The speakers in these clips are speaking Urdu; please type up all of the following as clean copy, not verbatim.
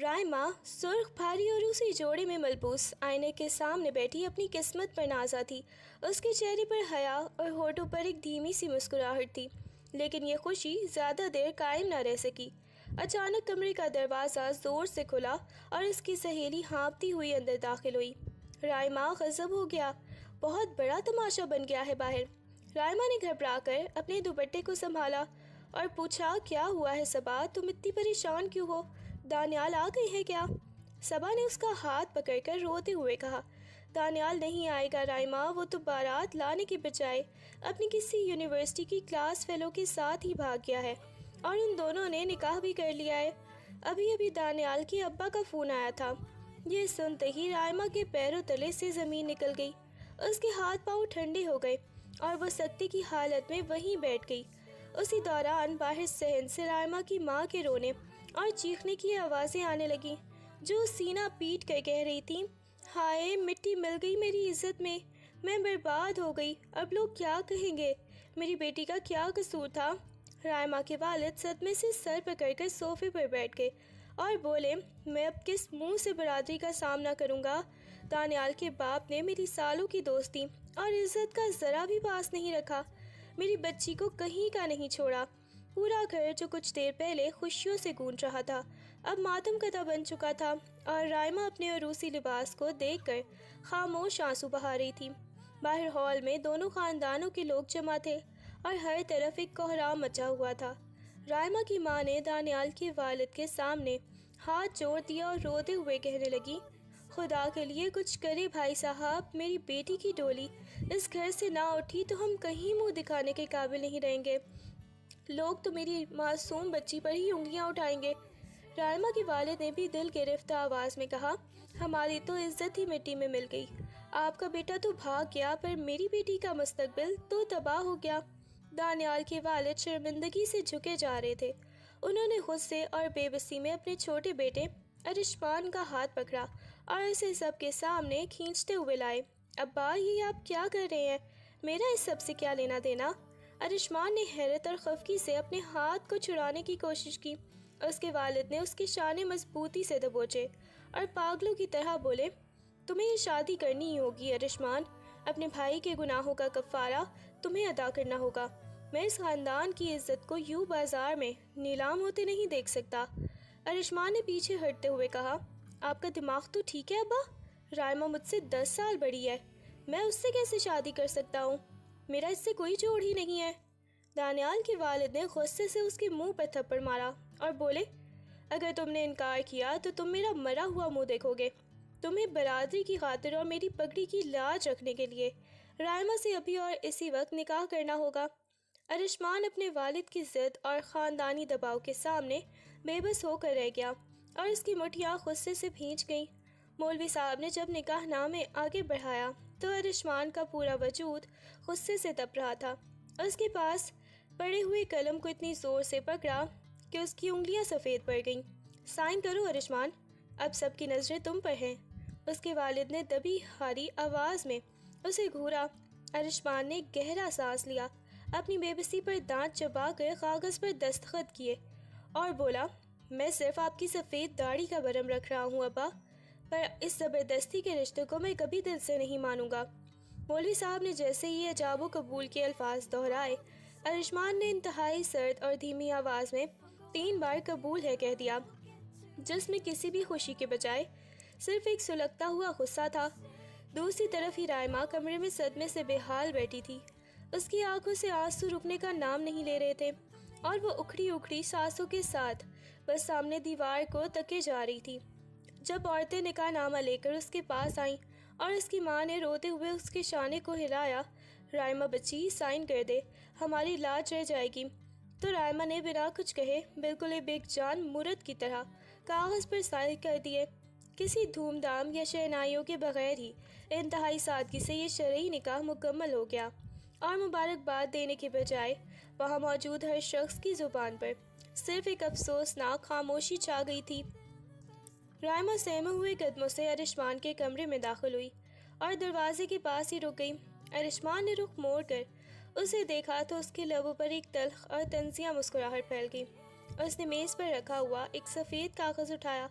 رائما سرخ بھاری اور اسی جوڑے میں ملبوس آئینے کے سامنے بیٹھی اپنی قسمت پر نازا تھی۔ اس کے چہرے پر حیا اور ہونٹوں پر ایک دھیمی سی مسکراہٹ تھی، لیکن یہ خوشی زیادہ دیر قائم نہ رہ سکی۔ اچانک کمرے کا دروازہ زور سے کھلا اور اس کی سہیلی ہانپتی ہوئی اندر داخل ہوئی۔ رائما غضب ہو گیا، بہت بڑا تماشا بن گیا ہے باہر۔ رائما نے گھبرا کر اپنے دوپٹے کو سنبھالا اور پوچھا، کیا ہوا ہے صبا، تم اتنی پریشان کیوں ہو؟ دانیال آ گئے ہیں کیا؟ صبا نے اس کا ہاتھ پکڑ کر روتے ہوئے کہا، دانیال نہیں آئے گا رائما، وہ تو بارات لانے کے بجائے اپنی کسی یونیورسٹی کی کلاس فیلو کے ساتھ ہی بھاگ گیا ہے اور ان دونوں نے نکاح بھی کر لیا ہے۔ ابھی ابھی دانیال کے ابا کا فون آیا تھا۔ یہ سنتے ہی رائما کے پیروں تلے سے زمین نکل گئی، اس کے ہاتھ پاؤں ٹھنڈے ہو گئے اور وہ سکتے کی حالت میں وہیں بیٹھ گئی۔ اسی دوران باہر صحن سے رائما کی ماں کے رونے اور چیخنے کی آوازیں آنے لگیں، جو سینہ پیٹ کر کہہ رہی تھیں، ہائے مٹی مل گئی میری عزت میں برباد ہو گئی، اب لوگ کیا کہیں گے، میری بیٹی کا کیا قصور تھا؟ رائما کے والد صدمے سے سر پکڑ کر صوفے پر بیٹھ گئے اور بولے، میں اب کس منہ سے برادری کا سامنا کروں گا؟ دانیال کے باپ نے میری سالوں کی دوستی اور عزت کا ذرا بھی پاس نہیں رکھا، میری بچی کو کہیں کا نہیں چھوڑا۔ پورا گھر جو کچھ دیر پہلے خوشیوں سے گونج رہا تھا اب ماتم کدہ بن چکا تھا اور رائما اپنے عروسی لباس کو دیکھ کر خاموش آنسو بہا رہی تھی۔ باہر ہال میں دونوں خاندانوں کے لوگ جمع تھے اور ہر طرف ایک کوہرام مچا ہوا تھا۔ رائما کی ماں نے دانیال کے والد کے سامنے ہاتھ جوڑ دیا اور روتے ہوئے کہنے لگی، خدا کے لیے کچھ کرے بھائی صاحب، میری بیٹی کی ڈولی اس گھر سے نہ اٹھی تو ہم کہیں منہ دکھانے کے قابل نہیں رہیں گے، لوگ تو میری معصوم بچی پر ہی انگلیاں اٹھائیں گے۔ رائما کے والد نے بھی دل گرفتہ آواز میں کہا، ہماری تو عزت ہی مٹی میں مل گئی، آپ کا بیٹا تو بھاگ گیا پر میری بیٹی کا مستقبل تو تباہ ہو گیا۔ دانیال کے والد شرمندگی سے جھکے جا رہے تھے، انہوں نے غصے اور بے بسی میں اپنے چھوٹے بیٹے ارشمان کا ہاتھ پکڑا اور اسے سب کے سامنے کھینچتے ہوئے لائے۔ ابا، یہ آپ کیا کر رہے ہیں؟ میرا اس سب سے کیا لینا دینا؟ ارشمان نے حیرت اور خفگی سے اپنے ہاتھ کو چھڑانے کی کوشش کی۔ اس کے والد نے اس کے شانے مضبوطی سے دبوچے اور پاگلوں کی طرح بولے، تمہیں یہ شادی کرنی ہی ہوگی ارشمان، اپنے بھائی کے گناہوں کا کفارہ تمہیں ادا کرنا ہوگا، میں اس خاندان کی عزت کو یوں بازار میں نیلام ہوتے نہیں دیکھ سکتا۔ ارشمان نے پیچھے ہٹتے ہوئے کہا، آپ کا دماغ تو ٹھیک ہے ابا؟ رائما مجھ سے 10 سال بڑی ہے، میں اس سے کیسے شادی کر سکتا ہوں؟ میرا اس سے کوئی جوڑ ہی نہیں ہے۔ دانیال کے والد نے غصے سے اس کے منہ پر تھپڑ مارا اور بولے، اگر تم نے انکار کیا تو تم میرا مرا ہوا منہ دیکھو گے، تمہیں برادری کی خاطر اور میری پگڑی کی لاج رکھنے کے لیے رائما سے ابھی اور اسی وقت نکاح کرنا ہوگا۔ ارشمان اپنے والد کی ضد اور خاندانی دباؤ کے سامنے بے بس ہو کر رہ گیا اور اس کی مٹھیاں غصے سے بھیج گئیں۔ مولوی صاحب نے جب نکاح نامے آگے بڑھایا تو ارشمان کا پورا وجود غصے سے تپ رہا تھا، اس کے پاس پڑے ہوئے قلم کو اتنی زور سے پکڑا کہ اس کی انگلیاں سفید پڑ گئیں۔ سائن کرو ارشمان، اب سب کی نظریں تم پر ہیں۔ اس کے والد نے دبی ہاری آواز میں اسے گھورا۔ ارشمان نے گہرا سانس لیا، اپنی بے بسی پر دانت چبا کر کاغذ پر دستخط کیے اور بولا، میں صرف آپ کی سفید داڑھی کا برم رکھ رہا ہوں ابا، پر اس زبردستی کے رشتے کو میں کبھی دل سے نہیں مانوں گا۔ مولوی صاحب نے جیسے ہی ایجاب و قبول کے الفاظ دہرائے، ارشمان نے انتہائی سرد اور دھیمی آواز میں 3 بار قبول ہے کہہ دیا، جس میں کسی بھی خوشی کے بجائے صرف ایک سلگتا ہوا غصہ تھا۔ دوسری طرف ہی رائما کمرے میں صدمے سے بے حال بیٹھی تھی، اس کی آنکھوں سے آنسو رکنے کا نام نہیں لے رہے تھے اور وہ اکھڑی اکھڑی سانسوں کے ساتھ بس سامنے دیوار کو تکے جا رہی تھی۔ جب عورتیں نکاح نامہ لے کر اس کے پاس آئیں اور اس کی ماں نے روتے ہوئے اس کے شانے کو ہلایا، رائما بچی سائن کر دے، ہماری لاج رہ جائے گی، تو رائما نے بنا کچھ کہے بالکل ایک جان مرد کی طرح کاغذ پر سائن کر دیے۔ کسی دھوم دھام یا شہنائیوں کے بغیر ہی انتہائی سادگی سے یہ شرعی نکاح مکمل ہو گیا اور مبارکباد دینے کے بجائے وہاں موجود ہر شخص کی زبان پر صرف ایک افسوسناک خاموشی چھا گئی تھی۔ رائما سہمے ہوئے قدموں سے ارشمان کے کمرے میں داخل ہوئی اور دروازے کے پاس ہی رک گئی۔ ارشمان نے رخ موڑ کر اسے دیکھا تو اس کے لبوں پر ایک تلخ اور طنزیہ مسکراہٹ پھیل گئی۔ اس نے میز پر رکھا ہوا ایک سفید کاغذ اٹھایا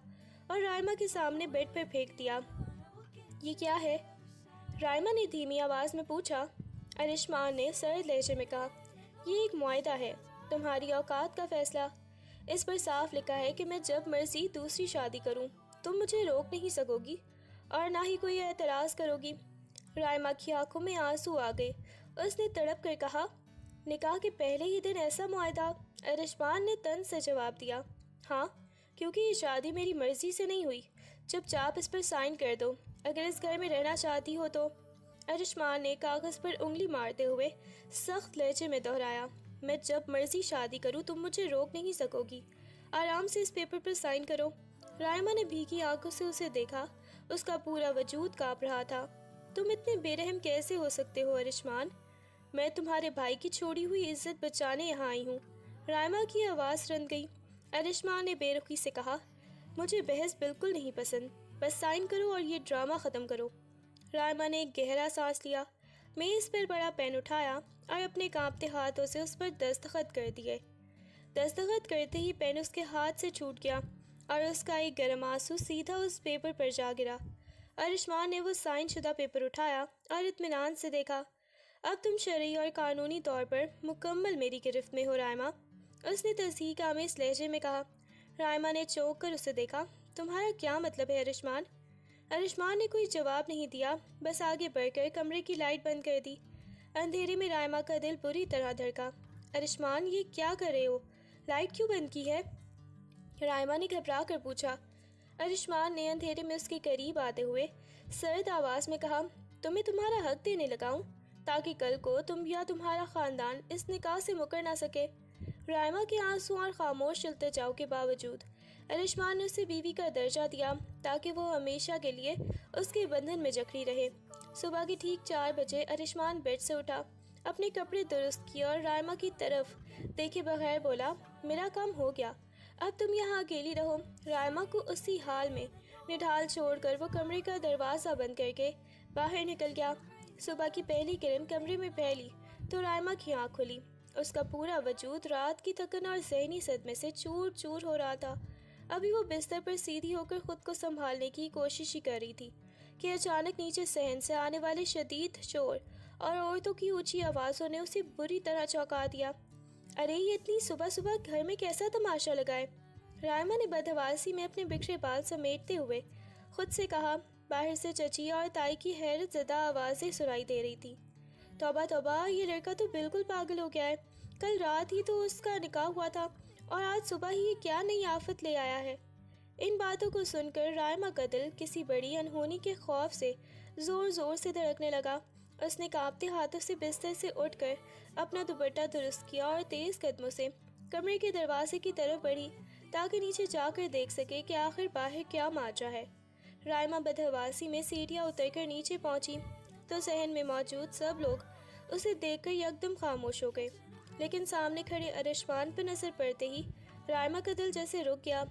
اور رائما کے سامنے بیڈ پر پھینک دیا۔ یہ کیا ہے؟ رائما نے دھیمی آواز میں پوچھا۔ ارشمان نے سرد لہجے میں کہا، یہ ایک معاہدہ ہے، تمہاری اوقات کا فیصلہ۔ اس پر صاف لکھا ہے کہ میں جب مرضی دوسری شادی کروں، تم مجھے روک نہیں سکو گی اور نہ ہی کوئی اعتراض کرو گی۔ رائما کی آنکھوں میں آنسو آ گئے۔ اس نے تڑپ کر کہا، نکاح کے پہلے ہی دن ایسا معاہدہ؟ ارشمان نے طنز سے جواب دیا، ہاں، کیونکہ یہ شادی میری مرضی سے نہیں ہوئی۔ چپ چاپ اس پر سائن کر دو اگر اس گھر میں رہنا چاہتی ہو تو۔ ارشمان نے کاغذ پر انگلی مارتے ہوئے سخت لہجے میں دہرایا، میں جب مرضی شادی کروں تم مجھے روک نہیں سکو گی۔ آرام سے اس پیپر پر سائن کرو۔ رائما نے بھیگی آنکھوں سے اسے دیکھا۔ اس کا پورا وجود کانپ رہا تھا۔ تم اتنے بے رحم کیسے ہو سکتے ہو ارشمان؟ میں تمہارے بھائی کی چھوڑی ہوئی عزت بچانے یہاں آئی ہوں۔ رائما کی آواز رن گئی۔ ارشمان نے بے رخی سے کہا، مجھے بحث بالکل نہیں پسند، بس سائن کرو اور یہ ڈرامہ ختم کرو۔ رائما نے ایک گہرا سانس لیا، میز پر بڑا پین اٹھایا اور اپنے کانپتے ہاتھوں سے اس پر دستخط کر دیے۔ دستخط کرتے ہی پین اس کے ہاتھ سے چھوٹ گیا اور اس کا ایک گرم آنسو سیدھا اس پیپر پر جا گرا۔ ارشمان نے وہ سائن شدہ پیپر اٹھایا اور اطمینان سے دیکھا۔ اب تم شرعی اور قانونی طور پر مکمل میری گرفت میں ہو رائما، اس نے تصدیق آمیز لہجے میں کہا۔ رائما نے چونک کر اسے دیکھا۔ تمہارا کیا مطلب ہے ارشمان؟ ارشمان نے کوئی جواب نہیں دیا، بس آگے بڑھ کر کمرے کی لائٹ بند کر دی۔ اندھیرے میں رائما کا دل بری طرح دھڑکا۔ ارشمان، یہ کیا کر رہے ہو؟ لائٹ کیوں بند کی ہے؟ رائما نے گھبرا کر پوچھا۔ ارشمان نے اندھیرے میں اس کے قریب آتے ہوئے سرد آواز میں کہا، تمہیں تمہارا حق دینے لگاؤں تاکہ کل کو تم یا تمہارا خاندان اس نکاح سے مکر نہ سکے۔ رائما کے آنسو اور خاموش التجاؤ کے باوجود ارشمان نے اسے بیوی کا درجہ دیا تاکہ وہ ہمیشہ کے لیے اس کے بندھن میں جکڑی رہے۔ صبح کے ٹھیک 4 بجے ارشمان بیڈ سے اٹھا، اپنے کپڑے درست کیے اور رائما کی طرف دیکھے بغیر بولا، میرا کام ہو گیا، اب تم یہاں اکیلی رہو۔ رائما کو اسی حال میں نڈھال چھوڑ کر وہ کمرے کا دروازہ بند کر کے باہر نکل گیا۔ صبح کی پہلی کرن کمرے میں پھیلی تو رائما کی آنکھ کھلی۔ اس کا پورا وجود رات کی تھکن اور ذہنی صدمے سے چور چور ہو رہا تھا۔ ابھی وہ بستر پر سیدھی ہو کر خود کو سنبھالنے کی کوشش ہی کر رہی تھی کہ اچانک نیچے صحن سے آنے والے شدید شور اور عورتوں کی اونچی آوازوں نے اسے بری طرح چونکا دیا۔ ارے یہ اتنی صبح صبح گھر میں کیسا تماشا لگا ہے؟ رائما نے بدحواسی میں اپنے بکھرے بال سمیٹتے ہوئے خود سے کہا۔ باہر سے چچی اور تائی کی حیرت زدہ آوازیں سنائی دے رہی تھی۔ توبہ توبہ، یہ لڑکا تو بالکل پاگل ہو گیا ہے۔ کل رات ہی تو اس کا نکاح ہوا تھا اور آج صبح ہی یہ کیا نئی آفت لے آیا ہے؟ ان باتوں کو سن کر رائما کا دل کسی بڑی انہونی کے خوف سے زور زور سے دھڑکنے لگا۔ اس نے کانپتے ہاتھوں سے بستر سے اٹھ کر اپنا دوپٹہ درست کیا اور تیز قدموں سے کمرے کے دروازے کی طرف بڑھی تاکہ نیچے جا کر دیکھ سکے کہ آخر باہر کیا ماجرا ہے۔ رائما بدحواسی میں سیڑھیاں اتر کر نیچے پہنچی تو صحن میں موجود سب لوگ اسے دیکھ کر یکدم خاموش ہو گئے، لیکن سامنے کھڑے ارشمان پر نظر پڑتے ہی رائما کا دل جیسے رک گیا۔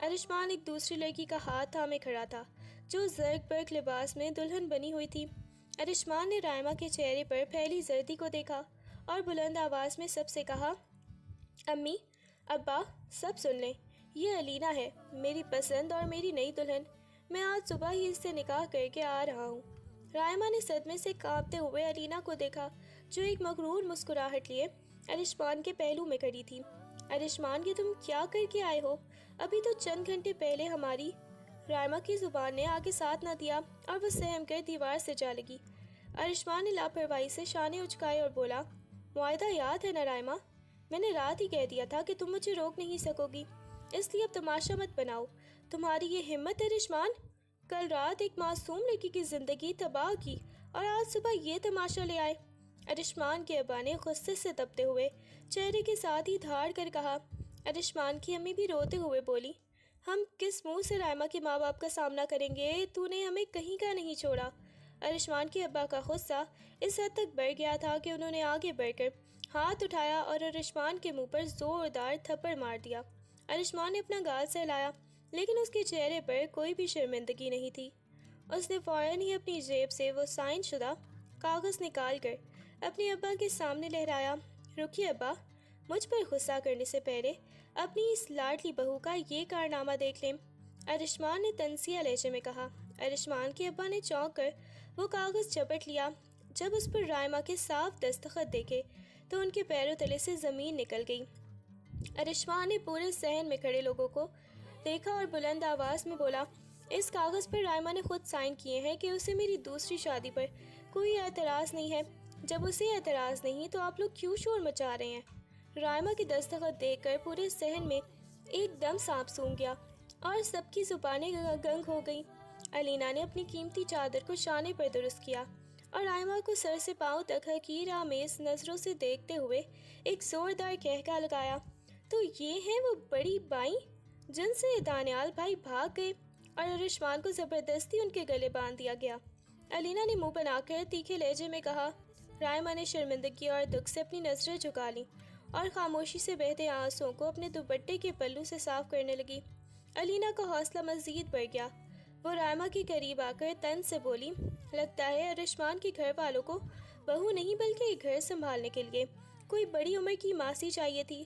ارشمان ایک دوسری لڑکی کا ہاتھ تھامے کھڑا تھا جو زرق برق لباس میں دلہن بنی ہوئی تھی۔ ارشمان نے رائما کے چہرے پر پھیلی زردی کو دیکھا اور بلند آواز میں سب سے کہا، امی، ابا، سب سن لیں، یہ علینا ہے، میری پسند اور میری نئی دلہن۔ میں آج صبح ہی اس سے نکاح کر کے آ رہا ہوں۔ رائما نے صدمے سے کانپتے ہوئے علینا کو دیکھا جو ایک مغرور مسکراہٹ لیے ارشمان کے پہلو میں کھڑی تھی۔ ارشمان، یہ تم کیا کر کے آئے ہو؟ ابھی تو چند گھنٹے پہلے ہماری… رائما کی زبان نے آگے ساتھ نہ دیا اور وہ سہم کر دیوار سے جا لگی۔ ارشمان نے لاپرواہی سے شانے اچکائے اور بولا، معاہدہ یاد ہے نا رائما؟ میں نے رات ہی کہہ دیا تھا کہ تم مجھے روک نہیں سکو گی، اس لیے اب تماشا مت بناؤ۔ تمہاری یہ ہمت ارشمان! کل رات ایک معصوم لڑکی کی زندگی تباہ کی اور آج صبح یہ تماشا لے آئے۔ ارشمان کے ابا نے غصے سے تپتے ہوئے چہرے کے ساتھ ہی دھاڑ کر کہا۔ ارشمان کی امی بھی روتے ہوئے بولی، ہم کس منہ سے رائما کے ماں باپ کا سامنا کریں گے؟ تو نے ہمیں کہیں کا نہیں چھوڑا۔ ارشمان کے ابا کا غصہ اس حد تک بڑھ گیا تھا کہ انہوں نے آگے بڑھ کر ہاتھ اٹھایا اور ارشمان کے منہ پر زوردار تھپڑ مار دیا۔ ارشمان نے اپنا گال سہلایا لیکن اس کے چہرے پر کوئی بھی شرمندگی نہیں تھی۔ اس نے فوراً ہی اپنی جیب سے وہ سائن شدہ کاغذ نکال کر اپنے ابا کے سامنے لہرایا۔ رکیے ابا، مجھ پر غصہ کرنے سے پہلے اپنی اس لاڈلی بہو کا یہ کارنامہ دیکھ لیں۔ ارشمان نے تنزیہ لہجے میں کہا۔ ارشمان کے ابا نے چونک کر وہ کاغذ چپٹ لیا۔ جب اس پر رائمہ کے صاف دستخط دیکھے تو ان کے پیروں تلے سے زمین نکل گئی۔ ارشمان نے پورے صحن میں کھڑے لوگوں کو دیکھا اور بلند آواز میں بولا، اس کاغذ پر رائمہ نے خود سائن کیے ہیں کہ اسے میری دوسری شادی پر کوئی اعتراض نہیں ہے۔ جب اسے اعتراض نہیں تو آپ لوگ کیوں شور مچا رہے ہیں؟ رائمہ کی دستخط دیکھ کر پورے صحن میں ایک دم سانپ سونگ گیا اور سب کی زبانیں گنگ ہو گئیں۔ علینا نے اپنی قیمتی چادر کو شانے پر درست کیا اور رائمہ کو سر سے پاؤں تک حقیر آمیز نظروں سے دیکھتے ہوئے ایک زوردار قہقہ لگایا، تو یہ ہیں وہ بڑی بائیں جن سے دانیال بھائی بھاگ گئے، اور ارشمان کو زبردستی ان کے گلے باندھ دیا گیا۔ علینا نے منہ بنا کر تیکھے لہجے میں کہا۔ رائمہ نے شرمندگی اور دکھ سے اپنی نظریں جھکا لیں اور خاموشی سے بہتے آنسوؤں کو اپنے دوپٹے کے پلو سے صاف کرنے لگی۔ علینا کا حوصلہ مزید بڑھ گیا۔ وہ رائمہ کے قریب آ کر طنز سے بولی، لگتا ہے ارشمان کے گھر والوں کو بہو نہیں بلکہ ایک گھر سنبھالنے کے لیے کوئی بڑی عمر کی ماسی چاہیے تھی۔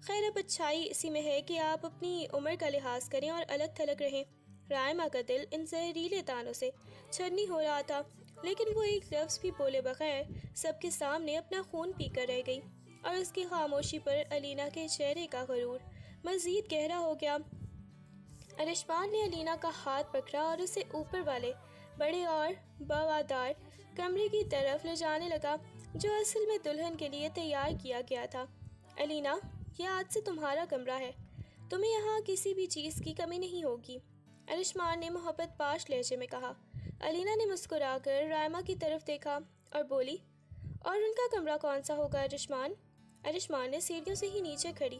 خیر اب اچھائی اسی میں ہے کہ آپ اپنی عمر کا لحاظ کریں اور الگ تھلگ رہیں۔ رائمہ کا دل ان زہریلے تانوں سے چھنی ہو رہا تھا، لیکن وہ ایک لفظ بھی بولے بغیر سب کے سامنے اپنا خون پی کر رہ گئی، اور اس کی خاموشی پر علینا کے چہرے کا غرور مزید گہرا ہو گیا۔ ارشمان نے علینا کا ہاتھ پکڑا اور اسے اوپر والے بڑے اور باوادار کمرے کی طرف لے جانے لگا جو اصل میں دلہن کے لیے تیار کیا گیا تھا۔ علینا، یہ آج سے تمہارا کمرہ ہے، تمہیں یہاں کسی بھی چیز کی کمی نہیں ہوگی، ارشمان نے محبت پاش لہجے میں کہا۔ علینا نے مسکرا کر رائمہ کی طرف دیکھا اور بولی، اور ان کا کمرہ کون سا ہوگا ارشمان؟ ارشمان نے سیڑھیوں سے ہی نیچے کھڑی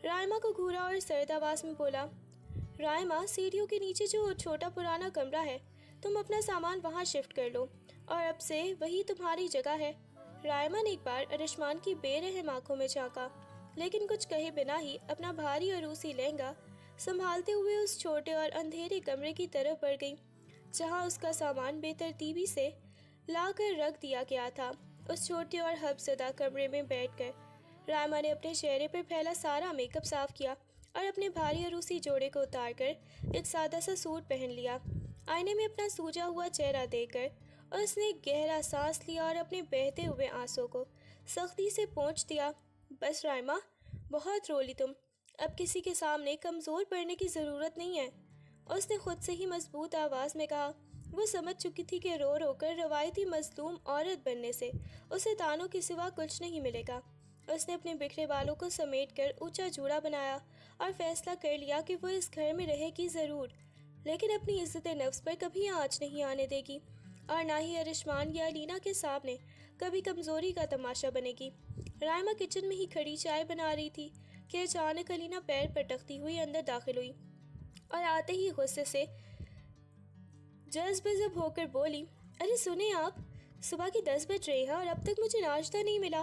رائمہ کو گھورا اور سرد آواز میں بولا، رائمہ، سیڑھیوں کے نیچے جو چھوٹا پرانا کمرہ ہے تم اپنا سامان وہاں شفٹ کر لو، اور اب سے وہی تمہاری جگہ ہے۔ رائمہ نے ایک بار ارشمان کی بے رحم آنکھوں میں جھانکا، لیکن کچھ کہے بنا ہی اپنا بھاری عروسی لہنگا سنبھالتے ہوئے اس چھوٹے اور اندھیرے کمرے کی طرف بڑھ گئی جہاں اس کا سامان بے ترتیبی سے لا کر رکھ دیا گیا تھا۔ اس چھوٹے اور حبزدہ کمرے میں بیٹھ کر رائمہ نے اپنے چہرے پر پھیلا سارا میک اپ صاف کیا اور اپنے بھاری عروسی جوڑے کو اتار کر ایک سادہ سا سوٹ پہن لیا۔ آئینے میں اپنا سوجا ہوا چہرہ دیکھ کر اس نے گہرا سانس لیا اور اپنے بہتے ہوئے آنسوں کو سختی سے پونچھ دیا۔ بس رائمہ، بہت رو لی تم، اب کسی کے سامنے کمزور پڑنے کی ضرورت نہیں ہے، اس نے خود سے ہی مضبوط آواز میں کہا۔ وہ سمجھ چکی تھی کہ رو رو کر روایتی مظلوم عورت بننے سے اسے تانوں کے سوا کچھ نہیں ملے گا۔ اس نے اپنے بکھرے بالوں کو سمیٹ کر اونچا جوڑا بنایا اور فیصلہ کر لیا کہ وہ اس گھر میں رہے گی ضرور، لیکن اپنی عزت نفس پر کبھی آنچ نہیں آنے دے گی، اور نہ ہی ارشمان یا علینا کے سامنے کبھی کمزوری کا تماشا بنے گی۔ رائمہ کچن میں ہی کھڑی چائے بنا رہی تھی کہ اچانک علینا پیر پٹکتی ہوئی اندر داخل ہوئی اور آتے ہی غصے سے جذب ہو کر بولی، ارے سنیں آپ، صبح کی 10 بج رہی ہے اور اب تک مجھے ناشتہ نہیں ملا،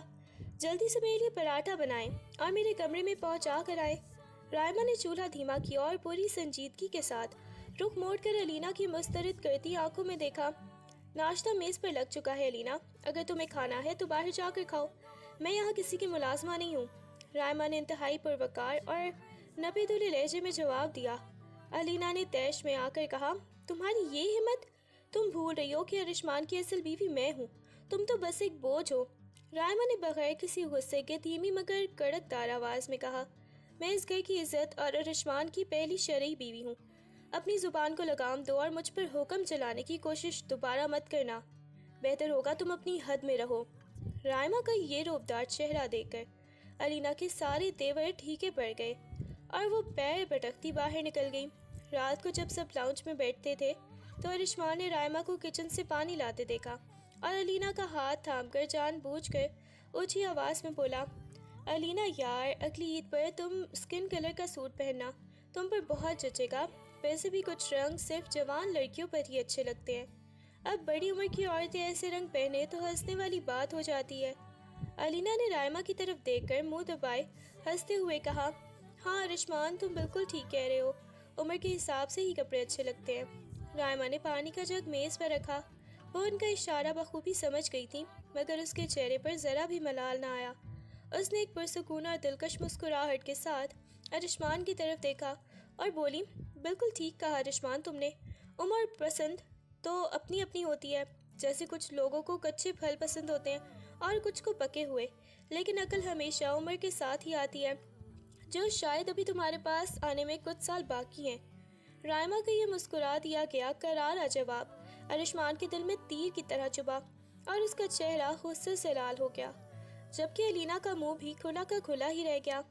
جلدی سے میرے لیے پراٹھا بنائیں اور میرے کمرے میں پہنچا کر آئیں۔ رائمہ نے چولہا دھیما کیا اور پوری سنجیدگی کے ساتھ رخ موڑ کر علینا کی مسترد کرتی آنکھوں میں دیکھا۔ ناشتہ میز پر لگ چکا ہے علینا، اگر تمہیں کھانا ہے تو باہر جا کر کھاؤ، میں یہاں کسی کی ملازمہ نہیں ہوں، رائمہ نے انتہائی پروقار اور نپے تلے لہجے میں جواب دیا۔ علینا نے طیش میں آ کر کہا، تمہاری یہ ہمت، تم بھول رہی ہو کہ ارشمان کی اصل بیوی میں ہوں، تم تو بس ایک بوجھ ہو، رائمہ نے بغیر کسی غصے کے دھیمی مگر کڑک دار آواز میں کہا۔ میں اس گھر کی عزت اور ارشمان کی پہلی شرعی بیوی ہوں، اپنی زبان کو لگام دو اور مجھ پر حکم چلانے کی کوشش دوبارہ مت کرنا، بہتر ہوگا تم اپنی حد میں رہو۔ رائمہ کا یہ روبدار چہرہ دیکھ کر علینا کے سارے تیور ٹھیکے پڑ گئے اور وہ پیر پٹکتی باہر نکل گئی۔ رات کو جب سب لاؤنج میں بیٹھتے تھے تو ارشمان نے رائمہ کو کچن سے پانی لاتے دیکھا اور علینا کا ہاتھ تھام کر جان بوجھ کر اونچی آواز میں بولا، علینا یار، اگلی عید پر تم اسکن کلر کا سوٹ پہننا، تم پر بہت جچے گا، ویسے بھی کچھ رنگ صرف جوان لڑکیوں پر ہی اچھے لگتے ہیں، اب بڑی عمر کی عورتیں ایسے رنگ پہنے تو ہنسنے والی بات ہو جاتی ہے۔ علینا نے رائمہ کی طرف دیکھ کر منہ دبائے ہنستے ہوئے کہا، ہاں ارشمان، تم بالکل ٹھیک کہہ رہے ہو، عمر کے حساب سے ہی کپڑے اچھے لگتے ہیں۔ رائمہ نے پانی کا جگ میز پر رکھا، وہ ان کا اشارہ بخوبی سمجھ گئی تھی، مگر اس کے چہرے پر ذرا بھی ملال نہ آیا۔ اس نے ایک پرسکون اور دلکش مسکراہٹ کے ساتھ ارشمان کی طرف دیکھا اور بولی، بالکل ٹھیک کہا رشمان تم نے. عمر پسند تو اپنی اپنی ہوتی ہے. جیسے کچھ لوگوں کو کچے پھل پسند ہوتے ہیں اور کچھ کو پکے ہوئے، لیکن عقل ہمیشہ عمر کے ساتھ ہی آتی ہے، جو شاید ابھی تمہارے پاس آنے میں کچھ سال باقی ہیں. رائما کا یہ مسکرا دیا گیا کرارا جواب ارشمان کے دل میں تیر کی طرح چبھا اور اس کا چہرہ غصے سے لال ہو گیا، جبکہ الینا کا منہ بھی کھلا کا کھلا ہی رہ گیا.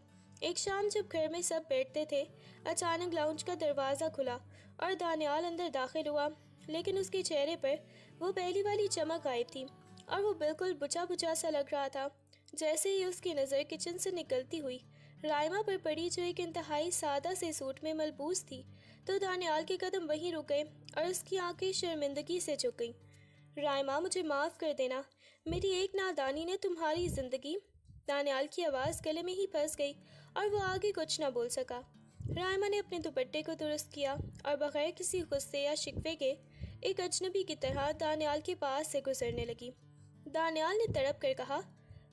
ایک شام جب گھر میں سب بیٹھتے تھے، اچانک لاؤنج کا دروازہ کھلا اور دانیال اندر داخل ہوا، لیکن اس کے چہرے پر وہ پہلی والی چمک غائب تھی اور وہ بالکل بجھا بجھا سا لگ رہا تھا. جیسے ہی اس کی نظر کچن سے نکلتی ہوئی رائما پر پڑی، جو ایک انتہائی سادہ سے سوٹ میں ملبوس تھی، تو دانیال کے قدم وہیں رک گئے اور اس کی آنکھیں شرمندگی سے جھک گئیں. رائما، مجھے معاف کر دینا، میری ایک نادانی نے تمہاری زندگی. دانیال کی آواز گلے میں ہی پھنس گئی اور وہ آگے کچھ نہ بول سکا. رائما نے اپنے دوپٹے کو درست کیا اور بغیر کسی غصے یا شکوے کے ایک اجنبی کی طرح دانیال کے پاس سے گزرنے لگی. دانیال نے تڑپ کر کہا،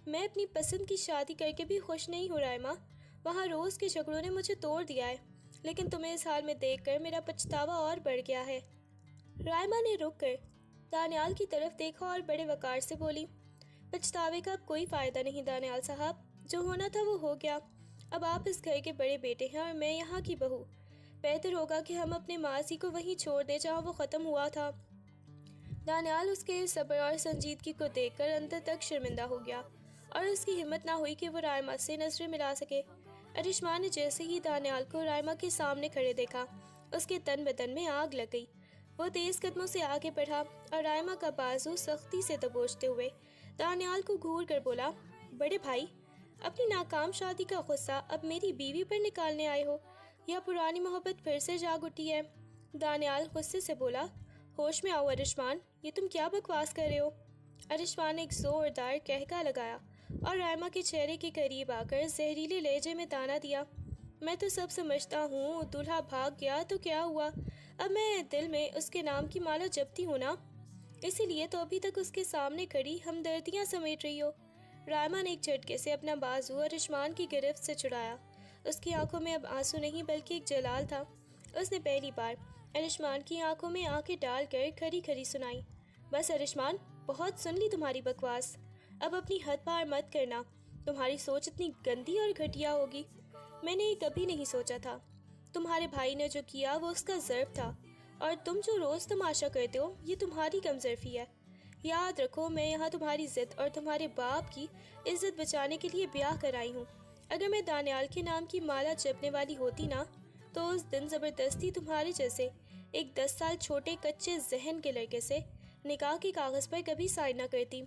میں اپنی پسند کی شادی کر کے بھی خوش نہیں ہوں رائما. وہاں روز کے جھگڑوں نے مجھے توڑ دیا ہے، لیکن تمہیں اس حال میں دیکھ کر میرا پچھتاوا اور بڑھ گیا ہے. رائما نے رک کر دانیال کی طرف دیکھا اور بڑے وقار سے بولی، پچھتاوے کا اب کوئی فائدہ نہیں دانیال صاحب، جو ہونا تھا وہ ہو گیا. اب آپ اس گھر کے بڑے بیٹے ہیں اور میں یہاں کی بہو. بہتر ہوگا کہ ہم اپنے ماضی کو وہیں چھوڑ دیں جہاں وہ ختم ہوا تھا. دانیال اس کے صبر اور سنجیدگی کو دیکھ کر اندر تک شرمندہ ہو گیا اور اس کی ہمت نہ ہوئی کہ وہ رائما سے نظریں ملا سکے. ارشمان نے جیسے ہی دانیال کو رائما کے سامنے کھڑے دیکھا، اس کے تن بدن میں آگ لگ گئی. وہ تیز قدموں سے آگے بڑھا اور رائما کا بازو سختی سے دبوچتے ہوئے دانیال کو گھور کر بولا، بڑے بھائی، اپنی ناکام شادی کا غصہ اب میری بیوی پر نکالنے آئے ہو یا پرانی محبت پھر سے جاگ اٹھی ہے؟ دانیال غصے سے بولا، ہوش میں آؤ ارشمان، یہ تم کیا بکواس کر رہے ہو؟ ارشمان نے ایک زوردار قہقہ لگایا اور رائما کے چہرے کے قریب آ کر زہریلے لہجے میں تانا دیا، میں تو سب سمجھتا ہوں دولہا بھاگ گیا تو کیا ہوا، اب میں دل میں اس کے نام کی مالا جپتی ہوں نا، اسی لیے تو ابھی تک اس کے سامنے کھڑی ہمدردیاں سمیٹ رہی ہو. رائما نے ایک جھٹکے سے اپنا بازو ارشمان کی گرفت سے چھڑایا. اس کی آنکھوں میں اب آنسو نہیں بلکہ ایک جلال تھا. اس نے پہلی بار ارشمان کی آنکھوں میں آنکھیں ڈال کر کھری کھری سنائی، بس ارشمان، بہت سن لی تمہاری بکواس، اب اپنی حد پار مت کرنا، تمہاری سوچ اتنی گندی اور گھٹیا ہوگی. میں نے یہ کبھی نہیں سوچا تھا. تمہارے بھائی نے جو کیا وہ اس کا ضرب تھا، اور تم جو روز تماشا کرتے ہو یہ تمہاری کمزرفی ہے. یاد رکھو، میں یہاں تمہاری ضد اور تمہارے باپ کی عزت بچانے کے لیے بیاہ کرائی ہوں. اگر میں دانیال کے نام کی مالا جپنے والی ہوتی نا، تو اس دن زبردستی تمہارے جیسے ایک 10 سال چھوٹے کچے ذہن کے لڑکے سے نکاح کے کاغذ پر کبھی سائن نہ کرتی.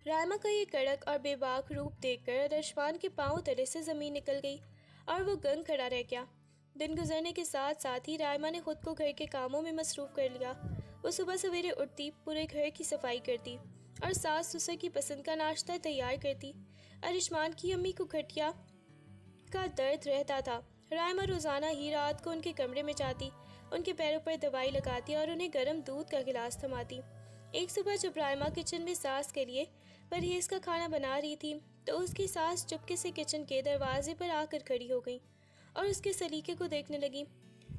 رائما کا یہ کڑک اور بے باک روپ دیکھ کر ارشمان کے پاؤں تلے سے زمین نکل گئی اور وہ گنگ کھڑا رہ گیا. دن گزرنے کے ساتھ ساتھ ہی رائما نے خود کو گھر کے کاموں میں مصروف کر لیا. وہ صبح سویرے اٹھتی، پورے گھر کی صفائی کرتی اور ساس سسر کی پسند کا ناشتہ تیار کرتی. ارشمان کی امی کو گھٹیا کا درد رہتا تھا. رائما روزانہ ہی رات کو ان کے کمرے میں جاتی، ان کے پیروں پر دوائی لگاتی اور انہیں گرم دودھ کا گلاس تھماتی. ایک صبح جب رائما کچن میں ساس کے لیے پرہیز کا کھانا بنا رہی تھی، تو اس کی ساس چپکے سے کچن کے دروازے پر آ کر کھڑی ہو گئی اور اس کے سلیقے کو دیکھنے لگی.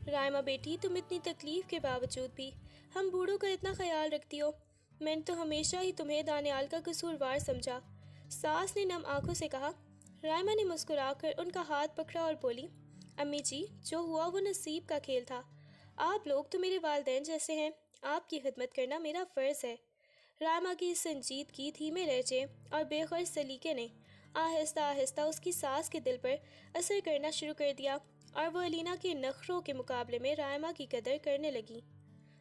رائما بیٹی، تم اتنی تکلیف کے باوجود بھی ہم بوڑھوں کا اتنا خیال رکھتی ہو. میں نے تو ہمیشہ ہی تمہیں دانیال کا قصوروار سمجھا، ساس نے نم آنکھوں سے کہا. رائما نے مسکرا کر ان کا ہاتھ پکڑا اور بولی، امی جی، جو ہوا وہ نصیب کا کھیل تھا. آپ لوگ تو میرے والدین جیسے ہیں، آپ کی خدمت کرنا میرا فرض ہے. رائما کی سنجیدگی، دھیمے لہجے اور بے غرض سلیقے نے آہستہ آہستہ اس کی ساس کے دل پر اثر کرنا شروع کر دیا اور وہ الینا کے نخروں کے مقابلے میں رائما کی قدر کرنے لگی.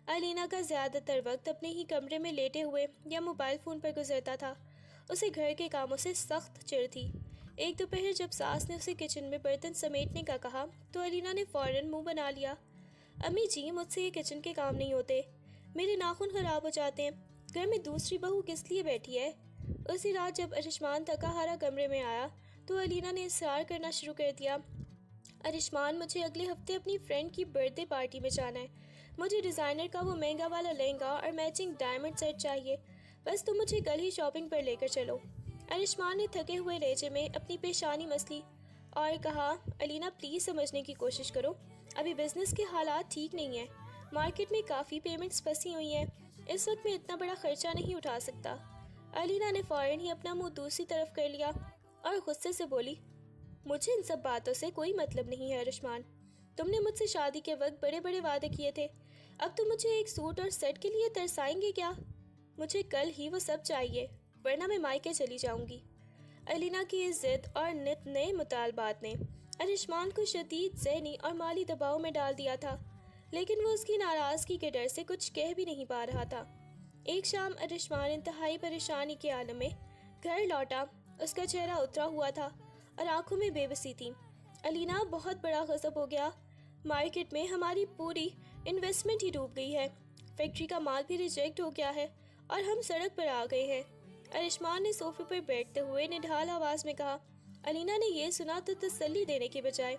الینا کا زیادہ تر وقت اپنے ہی کمرے میں لیٹے ہوئے یا موبائل فون پر گزرتا تھا. اسے گھر کے کاموں سے سخت چڑ تھی. ایک دوپہر جب ساس نے اسے کچن میں برتن سمیٹنے کا کہا تو الینا نے فوراً منہ بنا لیا. امی جی، مجھ سے یہ کچن کے کام نہیں ہوتے، میرے ناخن خراب ہو جاتے ہیں، گھر میں دوسری بہو کس لیے بیٹھی ہے؟ اسی رات جب ارشمان تھکا ہارا کمرے میں آیا تو الینا نے اصرار کرنا شروع کر دیا، ارشمان، مجھے اگلے ہفتے اپنی فرینڈ کی برتھ ڈے پارٹی میں جانا ہے. مجھے ڈیزائنر کا وہ مہنگا والا لہنگا اور میچنگ ڈائمنڈ سیٹ چاہیے. بس تم مجھے کل ہی شاپنگ پر لے کر چلو. ارشمان نے تھکے ہوئے لہجے میں اپنی پیشانی مسلی اور کہا، الینا پلیز سمجھنے کی کوشش کرو، ابھی بزنس کے حالات ٹھیک نہیں ہیں، مارکیٹ میں کافی پیمنٹس پھنسی ہوئی ہیں، اس وقت میں اتنا بڑا خرچہ نہیں اٹھا سکتا۔ علینا نے فوراً ہی اپنا منہ دوسری طرف کر لیا اور غصے سے بولی، مجھے ان سب باتوں سے کوئی مطلب نہیں ہے ارشمان، تم نے مجھ سے شادی کے وقت بڑے بڑے وعدے کیے تھے، اب تم مجھے ایک سوٹ اور سیٹ کے لیے ترسائیں گے کیا؟ مجھے کل ہی وہ سب چاہیے ورنہ میں مائکے چلی جاؤں گی۔ علینا کی اس ضد اور نت نئے مطالبات نے ارشمان کو شدید ذہنی اور مالی دباؤ میں ڈال دیا تھا، لیکن وہ اس کی ناراضگی کے ڈر سے کچھ کہہ بھی نہیں پا رہا تھا۔ ایک شام ارشمان انتہائی پریشانی کے عالم میں گھر لوٹا، اس کا چہرہ اترا ہوا تھا اور آنکھوں میں بے بسی تھی۔ علینا، بہت بڑا غضب ہو گیا، مارکیٹ میں ہماری پوری انویسٹمنٹ ہی ڈوب گئی ہے، فیکٹری کا مال بھی ریجیکٹ ہو گیا ہے اور ہم سڑک پر آ گئے ہیں۔ ارشمان نے صوفے پر بیٹھتے ہوئے نڈھال آواز میں کہا۔ علینا نے یہ سنا تو تسلی دینے کے بجائے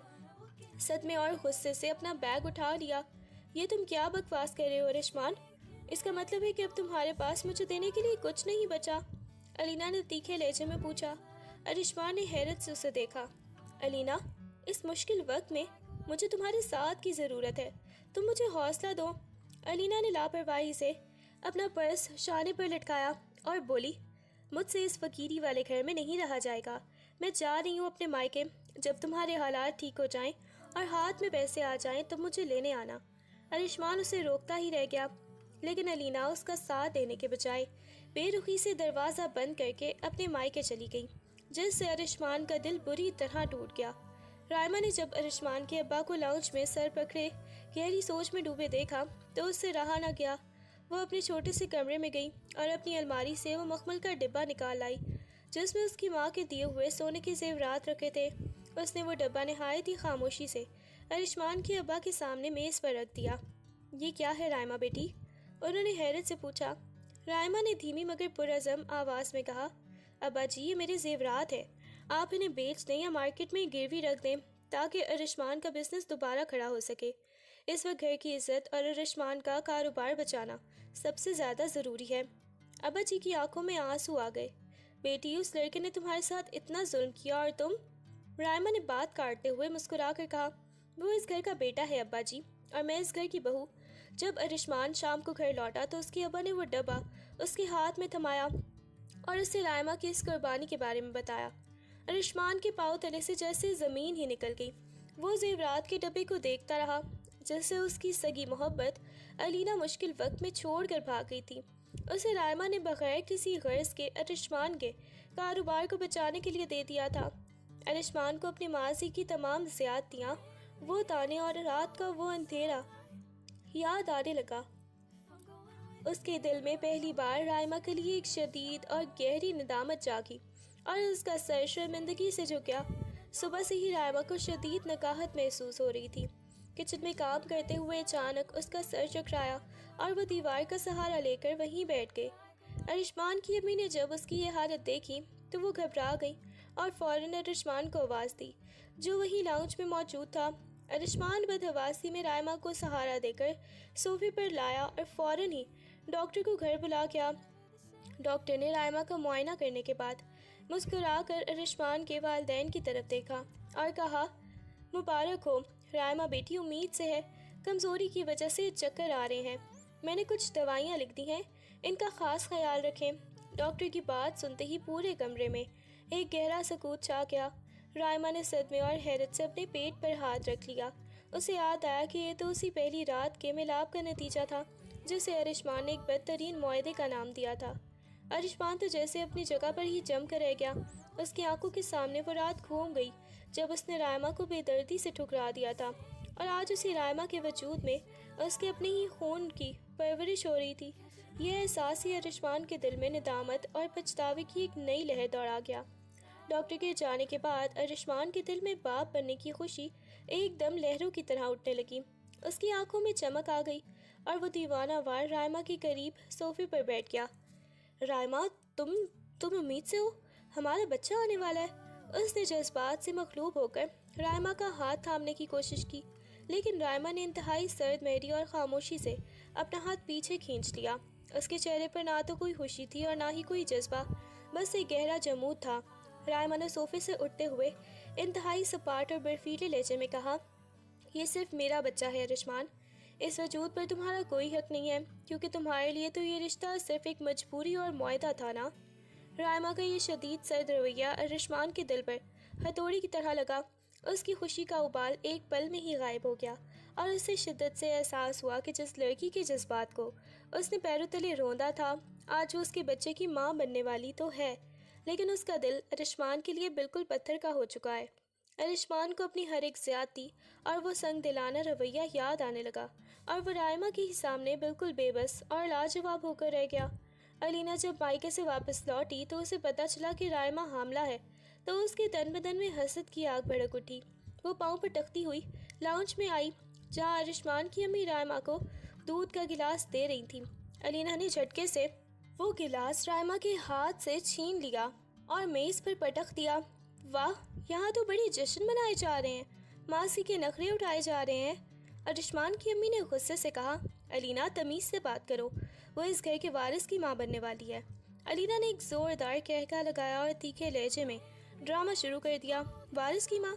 صدمے اور غصے سے اپنا بیگ اٹھا لیا۔ یہ تم کیا بکواس کر رہے ہو ارشمان؟ اس کا مطلب ہے کہ اب تمہارے پاس مجھے دینے کے لیے کچھ نہیں بچا؟ علینا نے تیکھے لہجے میں پوچھا۔ ارشمان نے حیرت سے اسے دیکھا۔ علینا، اس مشکل وقت میں مجھے تمہارے ساتھ کی ضرورت ہے، تم مجھے حوصلہ دو۔ علینا نے لاپرواہی سے اپنا پرس شانے پر لٹکایا اور بولی، مجھ سے اس فقیری والے گھر میں نہیں رہا جائے گا، میں جا رہی ہوں اپنے مائکے، جب تمہارے حالات ٹھیک ہو جائیں اور ہاتھ میں پیسے آ جائیں تب مجھے لینے آنا۔ ارشمان اسے روکتا ہی رہ گیا، لیکن علینا اس کا ساتھ دینے کے بجائے بے رخی سے دروازہ بند کر کے اپنے مائکے چلی گئی، جس سے ارشمان کا دل بری طرح ٹوٹ گیا۔ رائما نے جب ارشمان کے ابا کو لاؤنج میں سر پکڑے گہری سوچ میں ڈوبے دیکھا تو اس سے رہا نہ گیا۔ وہ اپنے چھوٹے سے کمرے میں گئی اور اپنی الماری سے وہ مخمل کا ڈبہ نکال لائی جس میں اس کی ماں کے دیے ہوئے سونے کے زیورات رکھے تھے۔ اس نے وہ ڈبہ نہایت ہی خاموشی سے ارشمان کے ابا کے سامنے میز پر رکھ دیا۔ یہ کیا ہے رائما بیٹی؟ انہوں نے حیرت سے پوچھا۔ رائما نے دھیمی مگر پرعزم آواز میں کہا، ابا جی، یہ میرے زیورات ہیں، آپ انہیں بیچ دیں یا مارکیٹ میں گروی رکھ دیں تاکہ ارشمان کا بزنس دوبارہ کھڑا ہو سکے۔ اس وقت گھر کی عزت اور ارشمان کا کاروبار بچانا سب سے زیادہ ضروری ہے۔ ابا جی کی آنکھوں میں آنسو آ گئے۔ بیٹی، اس لڑکے نے تمہارے ساتھ اتنا ظلم کیا اور تم؟ رائما نے بات کاٹتے ہوئے مسکرا کر کہا، وہ اس گھر کا بیٹا ہے ابا جی، اور میں اس گھر کی بہو۔ جب ارشمان شام کو گھر لوٹا تو اس کے ابا نے وہ ڈبہ اس کے ہاتھ میں تھمایا اور اسے رائما کی اس قربانی کے بارے میں بتایا۔ ارشمان کے پاؤں تلے سے جیسے زمین ہی نکل گئی۔ وہ زیورات کے ڈبے کو دیکھتا رہا جیسے اس کی سگی محبت علینا مشکل وقت میں چھوڑ کر بھاگ گئی تھی۔ اسے رائما نے بغیر کسی غرض کے ارشمان کے کاروبار کو بچانے کے لیے دے دیا تھا۔ ارشمان کو اپنے ماضی کی تمام زیادتیاں، وہ تانے اور رات کا وہ اندھیرا یاد آنے لگا۔ اس کے دل میں پہلی بار رائما کے لیے ایک شدید اور گہری ندامت جاگی اور اس کا سر شرمندگی سے جھک گیا۔ صبح سے ہی رائما کو شدید نکاہت محسوس ہو رہی تھی۔ کچن میں کام کرتے ہوئے اچانک اس کا سر چکرایا اور وہ دیوار کا سہارا لے کر وہیں بیٹھ گئے۔ ارشمان کی امی نے جب اس کی یہ حالت دیکھی تو وہ گھبرا گئی اور فوراً ارشمان کو آواز دی، جو وہیں لاؤنج میں موجود تھا۔ ارشمان بدحواسی میں رائما کو سہارا دے کر صوفے پر لایا اور فوراً ہی ڈاکٹر کو گھر بلا گیا۔ ڈاکٹر نے رائما کا معائنہ کرنے کے بعد مسکرا کر ارشمان کے والدین کی طرف دیکھا اور کہا، مبارک ہو رائما بیٹی، امید سے ہے، کمزوری کی وجہ سے چکر آ رہے ہیں، میں نے کچھ دوائیاں لکھ دی ہیں، ان کا خاص خیال رکھیں۔ ڈاکٹر کی بات سنتے ہی پورے کمرے میں ایک گہرا سکوت چھا گیا۔ رائما نے صدمے اور حیرت سے اپنے پیٹ پر ہاتھ رکھ لیا۔ اسے یاد آیا کہ یہ تو اسی پہلی رات کے ملاپ کا نتیجہ تھا جسے ارشمان نے ایک بدترین معاہدے کا نام دیا تھا۔ ارشمان تو جیسے اپنی جگہ پر ہی جم کر رہ گیا۔ اس کی آنکھوں کے سامنے وہ رات گھوم گئی جب اس نے رائما کو بے دردی سے ٹھکرا دیا تھا، اور آج اسی رائما کے وجود میں اس کے اپنے ہی خون کی پرورش ہو رہی تھی۔ یہ احساس ہی ارشمان کے دل میں ندامت اور پچھتاوے کی ایک نئی لہر دوڑا گیا۔ ڈاکٹر کے جانے کے بعد ارشمان کے دل میں باپ بننے کی خوشی ایک دم لہروں کی طرح اٹھنے لگی۔ اس کی آنکھوں میں چمک آ گئی اور وہ دیوانہ وار رائما کے قریب صوفے پر بیٹھ گیا۔ رائما، تم امید سے ہو؟ ہمارا بچہ آنے والا ہے۔ اس نے جذبات سے مغلوب ہو کر رائما کا ہاتھ تھامنے کی کوشش کی، لیکن رائما نے انتہائی سرد مہری اور خاموشی سے اپنا ہاتھ پیچھے کھینچ لیا۔ اس کے چہرے پر نہ تو کوئی خوشی تھی اور نہ ہی کوئی جذبہ، بس ایک گہرا جمود تھا۔ رائما نے صوفے سے اٹھتے ہوئے انتہائی سپاٹ اور برفیلے لہجے میں کہا، یہ صرف میرا بچہ ہے ارشمان، اس وجود پر تمہارا کوئی حق نہیں ہے، کیونکہ تمہارے لیے تو یہ رشتہ صرف ایک مجبوری اور معاہدہ تھا نا۔ رائما کا یہ شدید سرد رویہ ارشمان کے دل پر ہتھوڑی کی طرح لگا۔ اس کی خوشی کا ابال ایک پل میں ہی غائب ہو گیا اور اسے شدت سے احساس ہوا کہ جس لڑکی کے جذبات کو اس نے پیروں تلے روندا تھا، آج وہ اس کے بچے کی ماں بننے والی تو ہے، لیکن اس کا دل ارشمان کے لیے بالکل پتھر کا ہو چکا ہے۔ ارشمان کو اپنی ہر ایک زیادتی اور وہ سنگ دلانہ رویہ یاد آنے لگا، اور وہ رائما کے ہی سامنے بالکل بے بس اور لاجواب ہو کر رہ گیا۔ الینا جب مائکے سے واپس لوٹی تو اسے پتہ چلا کہ رائما حاملہ ہے، تو اس کے تن بدن میں حسد کی آگ بھڑک اٹھی۔ وہ پاؤں پر تختی ہوئی لاؤنج میں آئی، جہاں ارشمان کی امی رائما کو دودھ کا گلاس دے رہی تھیں۔ الینا نے جھٹکے سے وہ گلاس رائما کے ہاتھ سے چھین لیا اور میز پر پٹک دیا۔ واہ، یہاں تو بڑی جشن منائے جا رہے ہیں، ماسی کے نخرے اٹھائے جا رہے ہیں، ارشمان کی امی نے غصے سے کہا۔ الینا، تمیز سے بات کرو، وہ اس گھر کے وارث کی ماں بننے والی ہے۔ الینا نے ایک زوردار کہکہ لگایا اور تیکھے لہجے میں ڈرامہ شروع کر دیا۔ وارث کی ماں؟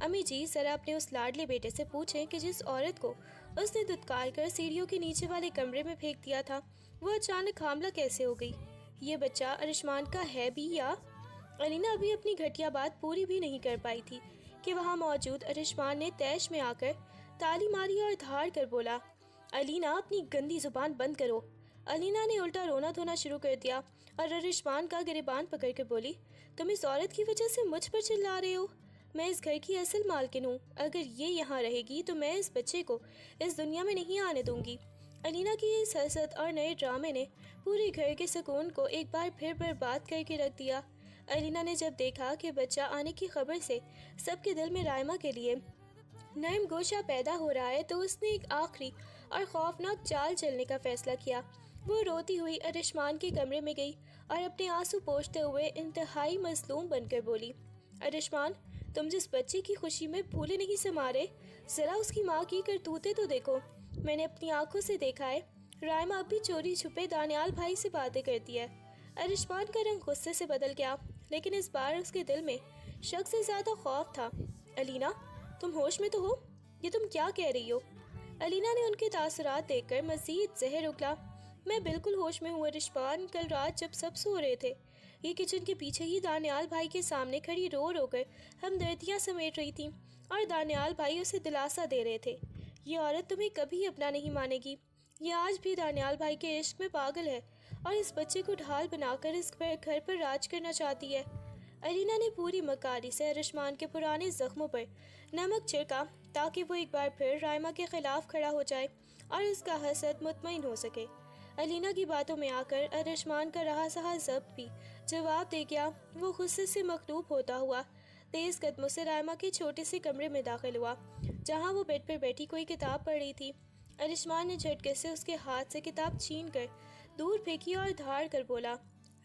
امی جی، ذرا اپنے اس لاڈلے بیٹے سے پوچھیں کہ جس عورت کو اس نے دھتکار کر سیڑھیوں کے نیچے والے کمرے میں پھینک دیا تھا، وہ اچانک حاملہ کیسے ہو گئی؟ یہ بچہ ارشمان کا ہے بھی یا؟ الینا ابھی اپنی گھٹیا بات پوری بھی نہیں کر پائی تھی کہ وہاں موجود ارشمان نے تیش میں آ کر تالی ماری اور دھاڑ کر بولا، الینا، اپنی گندی زبان بند کرو۔ الینا نے الٹا رونا دھونا شروع کر دیا اور ارشمان کا گریبان پکڑ کر بولی، تم اس عورت کی وجہ سے مجھ پر چلا رہے ہو؟ میں اس گھر کی اصل مالکن ہوں، اگر یہ یہاں رہے گی تو میں اس بچے کو اس دنیا میں نہیں آنے دوں گی۔ الینا کی اس حسد اور نئے ڈرامے نے پورے گھر کے سکون کو ایک بار پھر برباد کر کے رکھ دیا۔ الینا نے جب دیکھا کہ بچہ آنے کی خبر سے سب کے دل میں رائما کے لیے نرم گوشہ پیدا ہو رہا ہے، تو اس نے ایک آخری اور خوفناک چال چلنے کا فیصلہ کیا۔ وہ روتی ہوئی ارشمان کے کمرے میں گئی اور اپنے آنسو پوچھتے ہوئے انتہائی مظلوم بن کر بولی، ارشمان، تم جس بچے کی خوشی میں پھولے نہیں سما رہے، ذرا اس کی ماں کی کرتوتیں تو دیکھو۔ میں نے اپنی آنکھوں سے دیکھا ہے، رائما اب بھی چوری چھپے دانیال بھائی سے باتیں کرتی ہے۔ ارشمان کا رنگ غصے سے بدل گیا، لیکن اس بار اس کے دل میں شک سے زیادہ خوف تھا۔ الینا، تم ہوش میں تو ہو؟ یہ تم کیا کہہ رہی ہو؟ الینا نے ان کے تاثرات دیکھ کر مزید زہر اگلا۔ میں بالکل ہوش میں ہوں ارشمان، کل رات جب سب سو رہے تھے، یہ کچن کے پیچھے ہی دانیال بھائی کے سامنے کھڑی رو رو کر ہمدردیاں سمیٹ رہی تھیں، اور دانیال بھائی اسے دلاسا دے رہے تھے، یہ عورت تمہیں کبھی اپنا نہیں مانے گی، یہ آج بھی دانیال بھائی کے عشق میں پاگل ہے اور اس بچے کو ڈھال بنا کر اس گھر پر راج کرنا چاہتی ہے۔ الینا نے پوری مکاری سے ارشمان کے پرانے زخموں پر نمک چھڑکا تاکہ وہ ایک بار پھر رائما کے خلاف کھڑا ہو جائے اور اس کا حسد مطمئن ہو سکے۔ الینا کی باتوں میں آ کر ارشمان کا رہا سہا ضبط بھی جواب دے گیا۔ وہ غصے سے مغلوب ہوتا ہوا تیز قدموں سے رائما کے چھوٹے سے کمرے میں داخل ہوا، جہاں وہ بیڈ پر بیٹھی کوئی کتاب پڑھ رہی تھی۔ ارشمان نے جھٹکے سے اس کے ہاتھ سے کتاب چھین کر دور پھینکی اور دھاڑ کر بولا،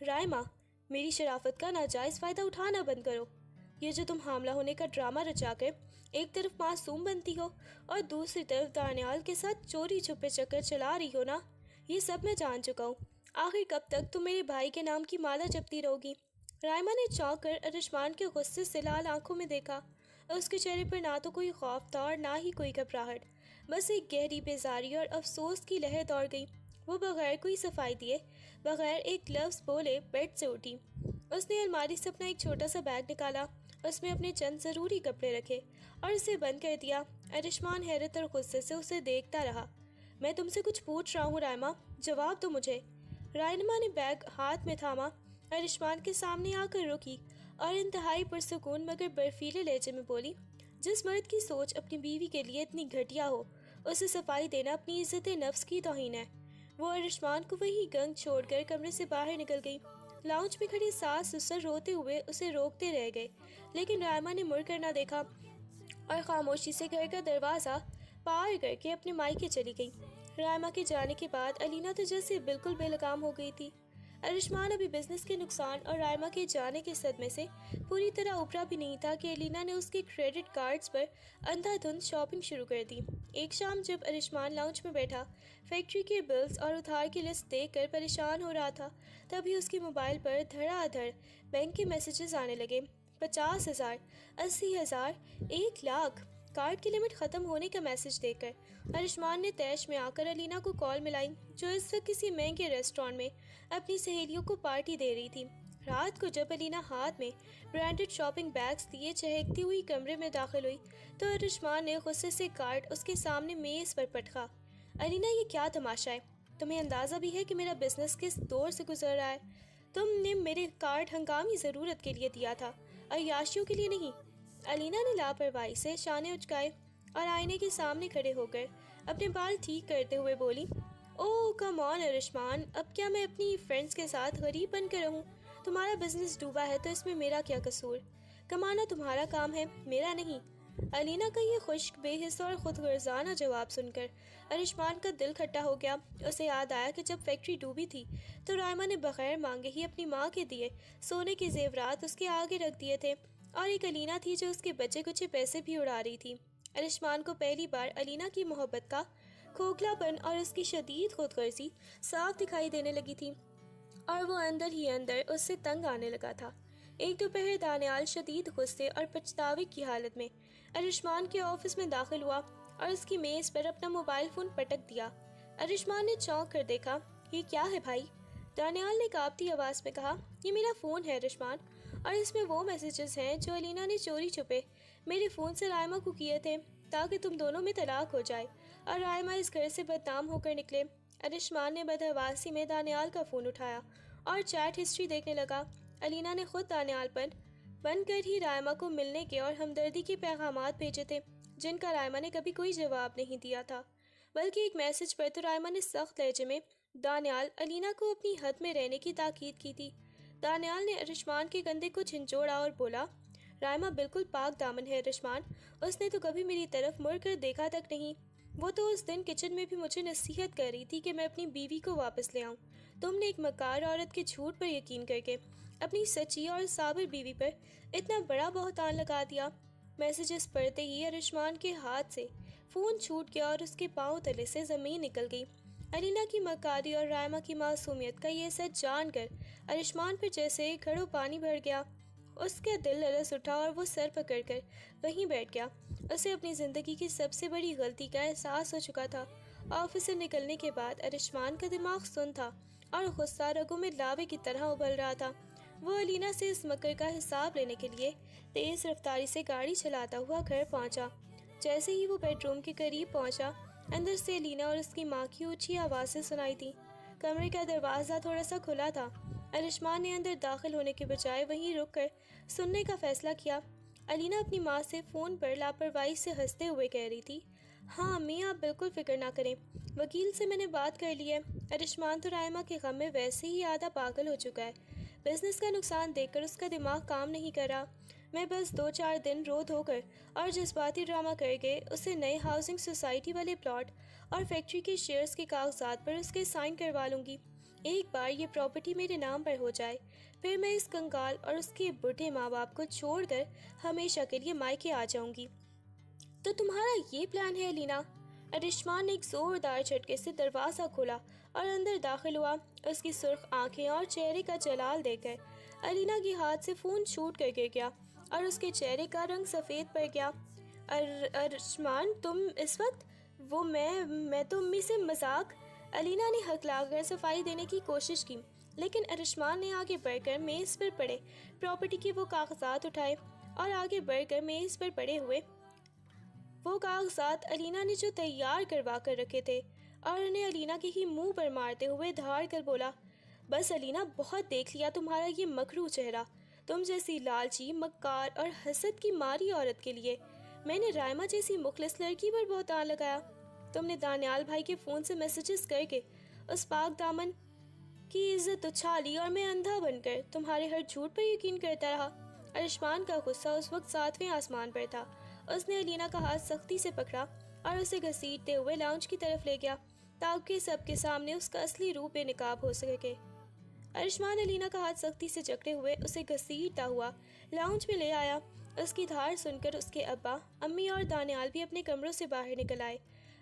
رائما، میری شرافت کا ناجائز فائدہ اٹھانا بند کرو۔ یہ جو تم حاملہ ہونے کا ڈرامہ رچا کر ایک طرف معصوم بنتی ہو اور دوسری طرف دانیال کے ساتھ چوری چھپے چکر چلا رہی ہو نا، یہ سب میں جان چکا ہوں۔ آخر کب تک تم میرے بھائی کے نام کی مالا جپتی رہو گی؟ رائما نے چونک کر ارشمان کے غصے سے لال آنکھوں میں دیکھا۔ اس کے چہرے پر نہ تو کوئی خوف تھا اور نہ ہی کوئی گھبراہٹ، بس ایک گہری بیزاری اور افسوس کی لہر دوڑ گئی۔ وہ بغیر کوئی صفائی دیے، بغیر ایک لفظ بولے بیڈ سے اٹھی۔ اس نے الماری سے اپنا ایک چھوٹا سا بیگ نکالا، اس میں اپنے چند ضروری کپڑے رکھے اور اسے بند کر دیا۔ ارشمان حیرت اور غصے سے اسے دیکھتا رہا۔ میں تم سے کچھ پوچھ رہا ہوں رائما، جواب دو مجھے۔ رائما نے بیگ ہاتھ میں تھاما، ارشمان کے سامنے آ کر رکی اور انتہائی پرسکون مگر برفیلے لہجے میں بولی، جس مرد کی سوچ اپنی بیوی کے لیے اتنی گھٹیا ہو، اسے صفائی دینا اپنی عزت نفس کی توہین ہے۔ وہ ارشمان کو وہی گنگ چھوڑ کر کمرے سے باہر نکل گئی۔ لاؤنج میں کھڑی ساس سسر روتے ہوئے اسے روکتے رہ گئے، لیکن رائما نے مڑ کر نہ دیکھا اور خاموشی سے گھر کا دروازہ پار کر کے اپنے مائکے چلی گئی۔ رائما کے جانے کے بعد الینا تو جیسے بالکل بے لگام ہو گئی تھی۔ ارشمان ابھی بزنس کے نقصان اور رائما کے جانے کے صدمے سے پوری طرح ابھرا بھی نہیں تھا کہ الینا نے اس کے کریڈٹ کارڈز پر اندھا دھند شاپنگ شروع کر دی۔ ایک شام جب ارشمان لاؤنج میں بیٹھا فیکٹری کے بلز اور ادھار کی لسٹ دیکھ کر پریشان ہو رہا تھا، تبھی اس کے موبائل پر دھڑا دھڑ بینک کے میسیجز آنے لگے۔ 50,000، 80,000، 1,00,000۔ کارڈ کی لمٹ ختم ہونے کا میسج دیکھ کر ارشمان نے تیش میں آ کر علینا کو کال ملائی، جو اس وقت کسی مہنگے ریسٹورانٹ میں اپنی سہیلیوں کو پارٹی دے رہی تھی۔ رات کو جب علینا ہاتھ میں برانڈڈ شاپنگ بیگز لیے چہکتی ہوئی کمرے میں داخل ہوئی تو ارشمان نے غصے سے کارڈ اس کے سامنے میز پر پٹکا۔ علینا، یہ کیا تماشا ہے؟ تمہیں اندازہ بھی ہے کہ میرا بزنس کس دور سے گزر رہا ہے؟ تم نے میرے کارڈ ہنگامی ضرورت کے لیے دیا تھا، عیاشیوں کے لیے نہیں۔ علینا نے لاپرواہی سے شانے اچکائے اور آئینے کے سامنے کھڑے ہو کر اپنے بال ٹھیک کرتے ہوئے بولی، اوہ کم آن ارشمان، اب کیا میں اپنی فرینڈس کے ساتھ غریب بن کر رہوں؟ تمہارا بزنس ڈوبا ہے تو اس میں میرا کیا قصور؟ کمانا تمہارا کام ہے، میرا نہیں۔ علینا کا یہ خشک، بے حس اور خود غرضانہ جواب سن کر ارشمان کا دل کھٹا ہو گیا۔ اسے یاد آیا کہ جب فیکٹری ڈوبی تھی تو رائما نے بغیر مانگے ہی اپنی ماں کے دیے سونے کے زیورات اس کے آگے رکھ دیے تھے، اور ایک علینا تھی جو اس کے بچے کچھ پیسے بھی اڑا رہی تھی۔ ارشمان کو پہلی بار علینا کی محبت کا کھوکھلا پن اور اس کی شدید خود غرضی صاف دکھائی دینے لگی تھی، اور وہ اندر ہی اندر اس سے تنگ آنے لگا تھا۔ ایک دوپہر دانیال شدید غصے اور پچھتاوے کی حالت میں ارشمان کے آفس میں داخل ہوا اور اس کی میز پر اپنا موبائل فون پٹک دیا۔ ارشمان نے چونک کر دیکھا، یہ کیا ہے بھائی؟ دانیال نے کانپتی آواز میں کہا، یہ میرا فون ہے ارشمان، اور اس میں وہ میسیجز ہیں جو علینا نے چوری چھپے میرے فون سے رائما کو کیے تھے تاکہ تم دونوں میں طلاق ہو جائے اور رائما اس گھر سے بدنام ہو کر نکلے۔ ارشمان نے بدحواسی میں دانیال کا فون اٹھایا اور چیٹ ہسٹری دیکھنے لگا۔ علینا نے خود دانیال پر بن کر ہی رائما کو ملنے کے اور ہمدردی کے پیغامات بھیجے تھے، جن کا رائما نے کبھی کوئی جواب نہیں دیا تھا، بلکہ ایک میسج پر تو رائما نے سخت لہجے میں دانیال علینا کو اپنی حد میں رہنے کی تاکید کی تھی۔ دانیال نے ارشمان کے کندھے کو جھنجھوڑا اور بولا، رائما بالکل پاک دامن ہے ارشمان، اس نے تو کبھی میری طرف مڑ کر دیکھا تک نہیں۔ وہ تو اس دن کچن میں بھی مجھے نصیحت کر رہی تھی کہ میں اپنی بیوی کو واپس لے آؤں۔ تم نے ایک مکار عورت کے جھوٹ پر یقین کر کے اپنی سچی اور صابر بیوی پر اتنا بڑا بہتان لگا دیا۔ میسیجز پڑھتے ہی ارشمان کے ہاتھ سے فون چھوٹ گیا اور اس کے پاؤں تلے سے زمین نکل گئی۔ علینا کی مکاری اور رائما کی معصومیت کا یہ سچ جان کر ارشمان پر جیسے گھڑوں پانی بھر گیا۔ اس کا دل لرز اٹھا اور وہ سر پکڑ کر وہیں بیٹھ گیا۔ اسے اپنی زندگی کی سب سے بڑی غلطی کا احساس ہو چکا تھا۔ آفس سے نکلنے کے بعد ارشمان کا دماغ سن تھا اور غصہ رگوں میں لاوے کی طرح ابل رہا تھا۔ وہ علینا سے اس مکر کا حساب لینے کے لیے تیز رفتاری سے گاڑی چلاتا ہوا گھر پہنچا۔ جیسے ہی وہ بیڈ روم کے قریب پہنچا، اندر سے علینا اور اس کی ماں کی اونچی آوازیں سنائی تھیں۔ کمرے کا دروازہ تھوڑا سا کھلا تھا۔ ارشمان نے اندر داخل ہونے کے بجائے وہیں رک کر سننے کا فیصلہ کیا۔ علینا اپنی ماں سے فون پر لاپرواہی سے ہنستے ہوئے کہہ رہی تھی، ہاں امی آپ بالکل فکر نہ کریں، وکیل سے میں نے بات کر لی ہے۔ ارشمان تو رائما کے غم میں ویسے ہی آدھا پاگل ہو چکا ہے۔ بزنس کا نقصان دیکھ کر اس کا دماغ کام نہیں کر رہا۔ میں بس 2-4 دن رو دھو کر اور جذباتی ڈرامہ کر کے اسے نئے ہاؤسنگ سوسائٹی والے پلاٹ اور فیکٹری کے شیئرز کے کاغذات پر اس کے سائن کروا لوں گی۔ ایک بار یہ پراپرٹی میرے نام پر ہو جائے، پھر میں اس کنگال اور اس کے بوڑھے ماں باپ کو چھوڑ کر ہمیشہ کے لیے مائکے آ جاؤں گی۔ تو تمہارا یہ پلان ہے علینا؟ ارشمان نے ایک زوردار جھٹکے سے دروازہ کھولا اور اندر داخل ہوا۔ اس کی سرخ آنکھیں اور چہرے کا جلال دیکھ کر علینا کے ہاتھ سے فون چھوٹ کر گر گیا اور اس کے چہرے کا رنگ سفید پڑ گیا۔ ارشمان تم اس وقت؟ وہ میں تو امی سے مذاق۔ علینا نے ہکلا کر صفائی دینے کی کوشش کی، لیکن ارشمان نے آگے بڑھ کر میز پر پڑے پراپرٹی کے وہ کاغذات اٹھائے اور آگے بڑھ کر میز پر پڑے ہوئے وہ کاغذات علینا نے جو تیار کروا کر رکھے تھے اور انہیں علینا کے ہی منہ پر مارتے ہوئے دھاڑ کر بولا، بس علینا بہت دیکھ لیا تمہارا یہ مکروہ چہرہ۔ تم جیسی لالچی، مکار اور حسد کی ماری عورت کے لیے میں نے رائما جیسی مخلص لڑکی پر بہتان لگایا۔ تم نے دانیال بھائی کے فون سے میسیجز کر کے اس پاک دامن کی عزت اچھالی اور میں اندھا بن کر تمہارے ہر جھوٹ پر یقین کرتا رہا۔ ارشمان کا غصہ اس وقت 7ویں آسمان پر تھا۔ اس نے علینا کا ہاتھ سختی سے پکڑا اور اسے گھسیٹتے ہوئے لاؤنج کی طرف لے گیا تاکہ سب کے سامنے اس کا اصلی روپ بے نقاب ہو سکے۔ ارشمان علینا کا ہاتھ سختی سے جکڑے ہوئے اسے گھسیٹتا ہوا لاؤنج میں لے آیا۔ اس کی دھاڑ سن کر اس کے ابا، امی اور دانیال بھی اپنے کمروں سے باہر نکل آئے۔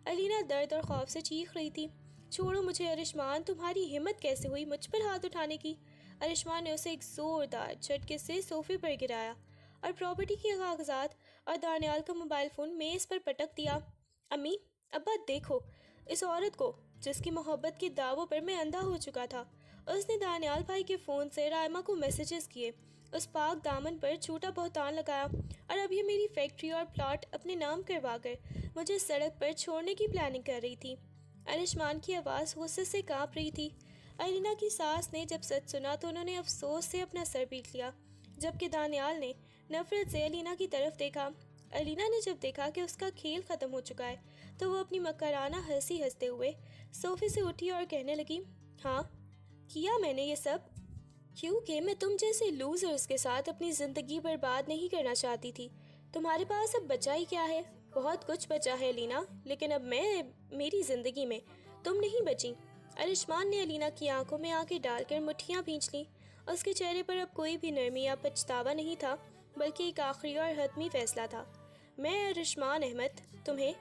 علینا درد اور خوف سے چیخ رہی تھی، چھوڑو مجھے ارشمان، تمہاری ہمت کیسے ہوئی مجھ پر ہاتھ اٹھانے کی؟ ارشمان نے اسے ایک زوردار جھٹکے سے صوفے پر گرایا اور پراپرٹی کے کاغذات اور دانیال کا موبائل فون میز پر پٹک دیا۔ امی، ابا دیکھو اس عورت کو جس کی محبت کے دعووں پر میں اندھا ہو چکا تھا۔ اس نے دانیال بھائی کے فون سے رائما کو میسیجز کیے، اس پاک دامن پر جھوٹا بہتان لگایا، اور اب یہ میری فیکٹری اور پلاٹ اپنے نام کروا کر مجھے سڑک پر چھوڑنے کی پلاننگ کر رہی تھی۔ ارشمان کی آواز غصے سے کانپ رہی تھی۔ الینا کی ساس نے جب سچ سنا تو انہوں نے افسوس سے اپنا سر پیٹ لیا، جبکہ دانیال نے نفرت سے الینا کی طرف دیکھا۔ الینا نے جب دیکھا کہ اس کا کھیل ختم ہو چکا ہے تو وہ اپنی مکرانہ ہنسی ہنستے ہوئے صوفے سے اٹھی اور کہنے لگی، ہاں کیا میں نے یہ سب کیونکہ میں تم جیسے لوزرز کے ساتھ اپنی زندگی برباد نہیں کرنا چاہتی تھی۔ تمہارے پاس اب بچا ہی کیا ہے؟ بہت کچھ بچا ہے الینا، لیکن اب میری زندگی میں تم نہیں بچی۔ ارشمان نے الینا کی آنکھوں میں آنکھیں ڈال کر مٹھیاں بھینچ لیں۔ اس کے چہرے پر اب کوئی بھی نرمی یا پچھتاوا نہیں تھا، بلکہ ایک آخری اور حتمی فیصلہ تھا۔ میں ارشمان احمد تمہیں